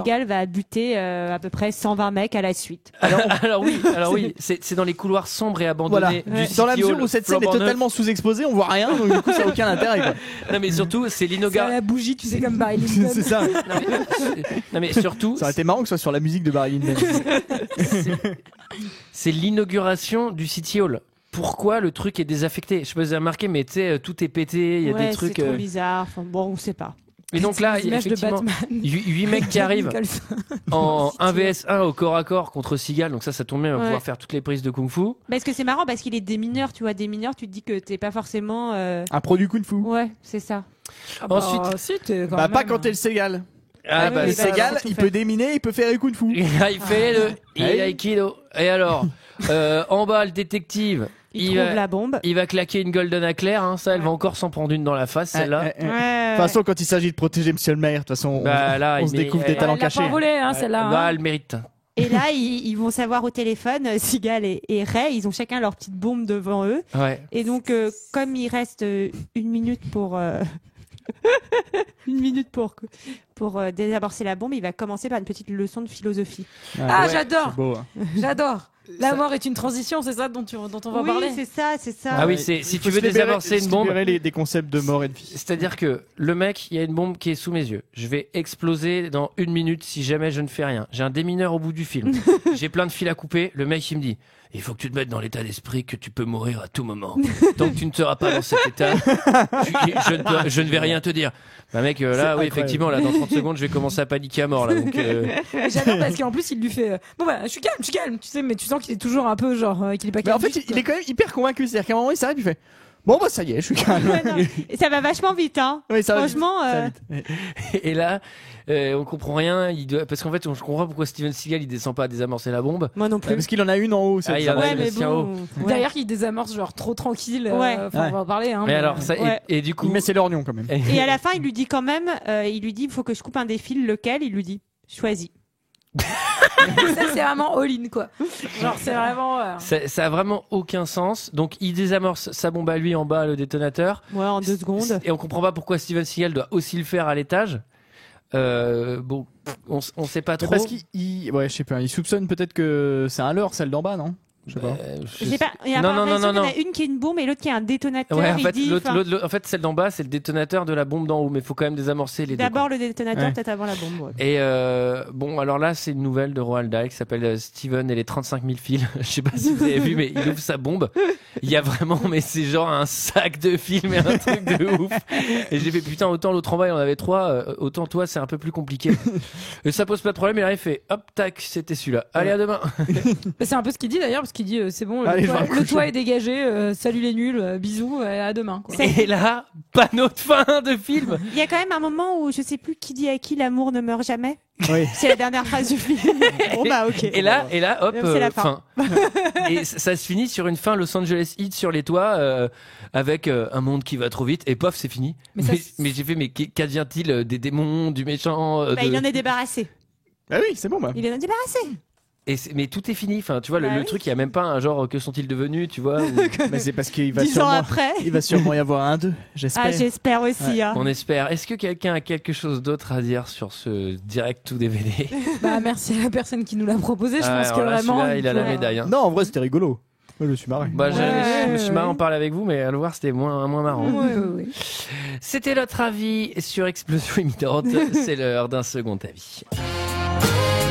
Seagal va buter à peu près 120 mecs à la suite. Alors oui, c'est dans les couloirs sombres et abandonnés Voilà. du Dans la City mesure Hall où cette scène est flambant neuf. totalement sous-exposée, on voit rien, donc du coup ça n'a aucun intérêt. Quoi. Non mais surtout c'est C'est à l'inauguration. la bougie, tu sais, comme Barry Lyndon. C'est ça. Non mais surtout Ça aurait été marrant que ce soit sur la musique de Barry Lyndon. c'est l'inauguration du City Hall. Pourquoi le truc est désaffecté? Je sais pas si vous avez remarqué, mais tu sais, tout est pété, il y a Ouais, des trucs. c'est trop bizarre. Enfin, bon, on sait pas. Et donc là, il y a L'image de effectivement Batman. 8 mecs qui arrivent Nicholson. en 1 vs 1 au corps à corps contre Seagal. Donc ça tombe bien, on va Ouais. pouvoir faire toutes les prises de kung-fu. Parce que c'est marrant parce qu'il est des mineurs, tu vois, des mineurs, tu te dis que t'es pas forcément. Un produit kung-fu. Ouais, c'est ça. Ensuite, si, t'es quand Bah même- pas quand t'es le Seagal. ah bah, Le ça, Seagal, tout il fait. peut déminer, il peut faire du kung-fu. il fait le Hey. aikido. Et alors, en bas, le détective, Il trouve la bombe. il va claquer une golden à Claire. Hein, ça, elle va encore s'en prendre une dans la face, celle-là. De toute façon, quand il s'agit de protéger Monsieur le Maire, de toute façon, Bah, là, on il se met- découvre des elle- talents Elle l'a cachés. pas volé, hein, celle-là. Bah, hein. elle mérite. Et là, ils vont savoir au téléphone, Seagal et Ray, ils ont chacun leur petite bombe devant eux. Ouais. Et donc, comme il reste une minute pour une minute pour désamorcer la bombe, il va commencer par une petite leçon de philosophie. Ah, Ouais, j'adore. C'est beau, hein. J'adore. La mort est une transition, c'est ça dont on va Oui, parler. c'est ça, c'est ça. Ah oui, Ouais, c'est il si faut tu veux se libérer- désamorcer se une bombe. libérer des concepts de mort et de vie. C'est-à-dire que le mec, il y a une bombe qui est sous mes yeux. Je vais exploser dans 1 minute si jamais je ne fais rien. J'ai un démineur au bout du film. J'ai plein de fils à couper. Le mec, il me dit, il faut que tu te mettes dans l'état d'esprit que tu peux mourir à tout moment. Tant que tu ne seras pas dans cet état, je ne vais rien te dire. Bah mec, là, oui, incroyable. effectivement, là, dans 30 secondes, je vais commencer à paniquer à mort, là. Donc, J'adore parce qu'en plus il lui fait bon bah je suis calme, tu sais, mais tu sens qu'il est toujours un peu genre qu'il est pas Mais calme. en fait, il est quand même hyper convaincu. C'est-à-dire qu'à un moment, il s'arrête, il fait bon, bah ça y est, je suis calme. Ouais, non. Et ça va vachement vite, hein. Oui, ça va vite, Franchement, ça va vite. et là, on comprend rien. Parce qu'en fait, je comprends pas pourquoi Steven Seagal, il descend pas à désamorcer la bombe. moi non plus. Parce qu'il en a une en haut. Ah, il en a Ouais, une mais aussi en haut. bon. Derrière qu'il désamorce genre trop tranquille. Ouais. Enfin, on va en parler. Hein, Mais alors, ça, Ouais. et du coup. Mais c'est l'ornion quand même. Et à la fin, il lui dit quand même, il lui dit, il faut que je coupe un des fils, lequel? Il lui dit, choisis. ça c'est vraiment all-in quoi. Genre c'est vraiment. Ça a vraiment aucun sens. Donc il désamorce sa bombe à lui en bas, le détonateur. Ouais, en 2 secondes. Et on comprend pas pourquoi Steven Seagal doit aussi le faire à l'étage. Bon, on sait pas Mais trop. parce ouais, je sais pas, il soupçonne peut-être que c'est un leurre, celle d'en bas, non? Je sais pas. Je sais pas, il y a Non, pas non, l'impression non, qu'il y en a une qui est une bombe et l'autre qui est un détonateur. Ouais, en il fait, dit, l'autre, enfin, en fait, celle d'en bas, c'est le détonateur de la bombe d'en haut, mais il faut quand même désamorcer les deux. d'abord le détonateur, Ouais. peut-être avant la bombe. Ouais. Et bon, alors là, c'est une nouvelle de Roald Dahl qui s'appelle Steven et les 35 000 fils. Je sais pas si vous avez vu, mais il ouvre sa bombe. Il y a vraiment, mais c'est genre un sac de fils, mais un truc de ouf. Et j'ai fait putain, autant l'autre en bas, il en avait 3, autant toi, c'est un peu plus compliqué. Et ça pose pas de problème. Et là, il fait hop, tac, c'était celui-là. Allez, à demain. Bah, c'est un peu ce qu'il dit d'ailleurs parce qu'il dit c'est bon, Allez, je vais me le coucher. toit est dégagé, salut les nuls, bisous, à demain. Quoi. Et là, panneau de fin de film. Il y a quand même un moment où je sais plus qui dit à qui l'amour ne meurt jamais. Oui. C'est la dernière phrase du film. Bon bah ok. Et là, hop, C'est la fin. Et ça se finit sur une fin Los Angeles Heat sur les toits, avec un monde qui va trop vite, et pof, c'est fini. Mais Mais, ça, mais j'ai fait, mais qu'advient-il des démons, du méchant Bah, il en est débarrassé. Ah oui, c'est bon, bah. Il en est débarrassé. mais tout est fini. Enfin, tu vois, Bah le oui. truc, il y a même pas un genre que sont-ils devenus, tu vois. Mais c'est parce qu'il va 10 ans sûrement, après. il va sûrement y avoir un 2, j'espère. Ah, j'espère aussi. Hein. On espère. Est-ce que quelqu'un a quelque chose d'autre à dire sur ce direct to DVD? Bah merci à la personne qui nous l'a proposé. Je pense que alors là, vraiment. celui-là, il a la faut- médaille. Hein. Non, en vrai, c'était rigolo. Moi, je me suis marré. Bah, je me suis marré ouais. en parler avec vous, mais à le voir, c'était moins marrant. Ouais. C'était notre avis sur Explosion imminente. C'est l'heure d'un second avis.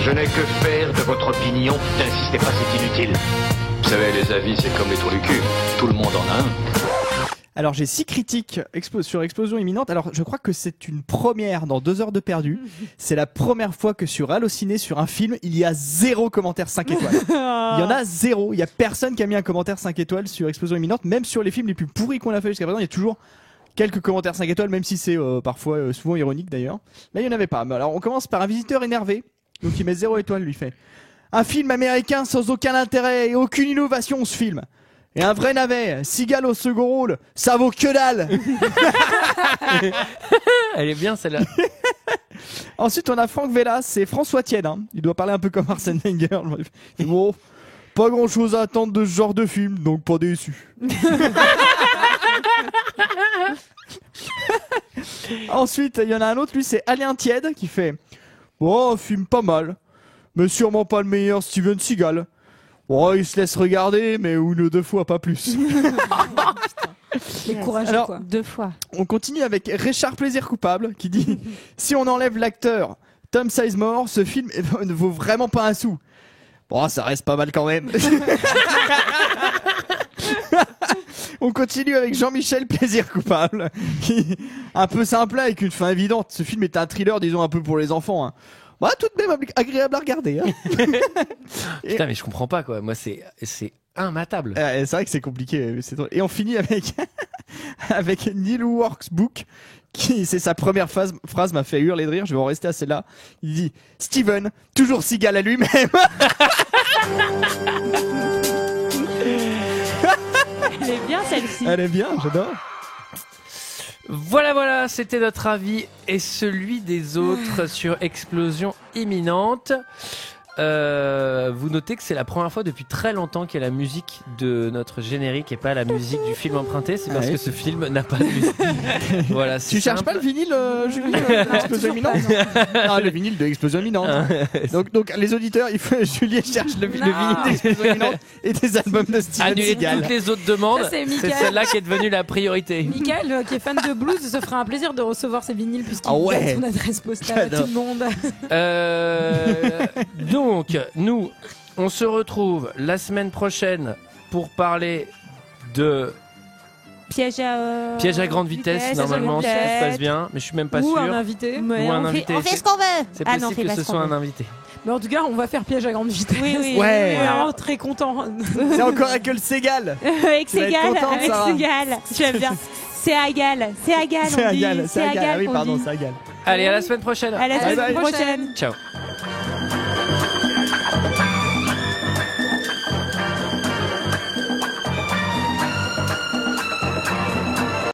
Je n'ai que faire de votre opinion. N'insistez pas, c'est inutile. Vous savez, les avis, c'est comme les trous du cul. Tout le monde en a un. Alors, j'ai 6 critiques sur Explosion imminente. Alors, je crois que c'est une première dans 2 heures de perdu. C'est la première fois que sur Allociné, sur un film, il y a 0 commentaire 5 étoiles. Il y en a 0. Il y a personne qui a mis un commentaire 5 étoiles sur Explosion imminente. Même sur les films les plus pourris qu'on a fait jusqu'à présent, il y a toujours quelques commentaires 5 étoiles, même si c'est parfois souvent ironique d'ailleurs. Là, il n'y en avait pas. Mais alors, on commence par un visiteur énervé. Donc, il met 0 étoile, lui fait. Un film américain sans aucun intérêt et aucune innovation, ce film. Et un vrai navet, Seagal au second rôle, ça vaut que dalle. Elle est bien celle-là. Ensuite, on a Franck Vella, c'est François Tienne. Hein. Il doit parler un peu comme Arsène Wenger. Bon, pas grand chose à attendre de ce genre de film, donc pas déçu. Ensuite, il y en a un autre, lui, c'est Alain Tiède qui fait oh, un film pas mal, mais sûrement pas le meilleur Steven Seagal. Oh, il se laisse regarder, mais une ou deux fois, pas plus. Les courageux, Alors, quoi. 2 fois. On continue avec Richard Plaisir Coupable qui dit si on enlève l'acteur Tom Sizemore, ce film ne vaut vraiment pas un sou. Bon, ça reste pas mal quand même. On continue avec Jean-Michel Plaisir Coupable qui un peu simple avec une fin évidente. Ce film est un thriller, disons, un peu pour les enfants. Hein. Bah, tout de même agréable à regarder. Hein. Putain, mais je comprends pas quoi. Moi, c'est immatable. C'est vrai que c'est compliqué. Et on finit avec avec Neil Works Book qui, c'est sa première phrase m'a fait hurler de rire. Je vais en rester à celle-là. Il dit Steven, toujours Seagal à lui-même. Elle est bien celle-ci. Elle est bien, j'adore. Voilà, c'était notre avis et celui des autres sur Explosion imminente. Vous notez que c'est la première fois depuis très longtemps qu'il y a la musique de notre générique et pas la musique du film emprunté. C'est parce que ce film n'a pas de musique. Voilà, tu cherches pas le vinyle, Julie, d'Explosion imminente? Non, le vinyle de Explosion imminente. Donc les auditeurs, Julie cherche le vinyle d'Explosion imminente et des albums de Steven Seagal. Annuler toutes les autres demandes. Ça, c'est celle-là qui est devenue la priorité. Michael, qui est fan de blues, se fera un plaisir de recevoir ses vinyles puisqu'il donne son adresse postale à tout le monde. Donc, nous, on se retrouve la semaine prochaine pour parler de Piège à grande vitesse, normalement, si tout se passe bien, mais je suis même pas sûr. Ou un invité. Ou un invité. On fait ce qu'on veut. C'est possible que ce soit un invité. Mais en tout cas, on va faire piège à grande vitesse. Oui. Ouais. On est vraiment très content. C'est encore avec le Seagal. Avec Seagal. J'aime bien. C'est Agal. Ah oui, pardon, c'est Agal. Allez, à la semaine prochaine. À la semaine prochaine. Ciao.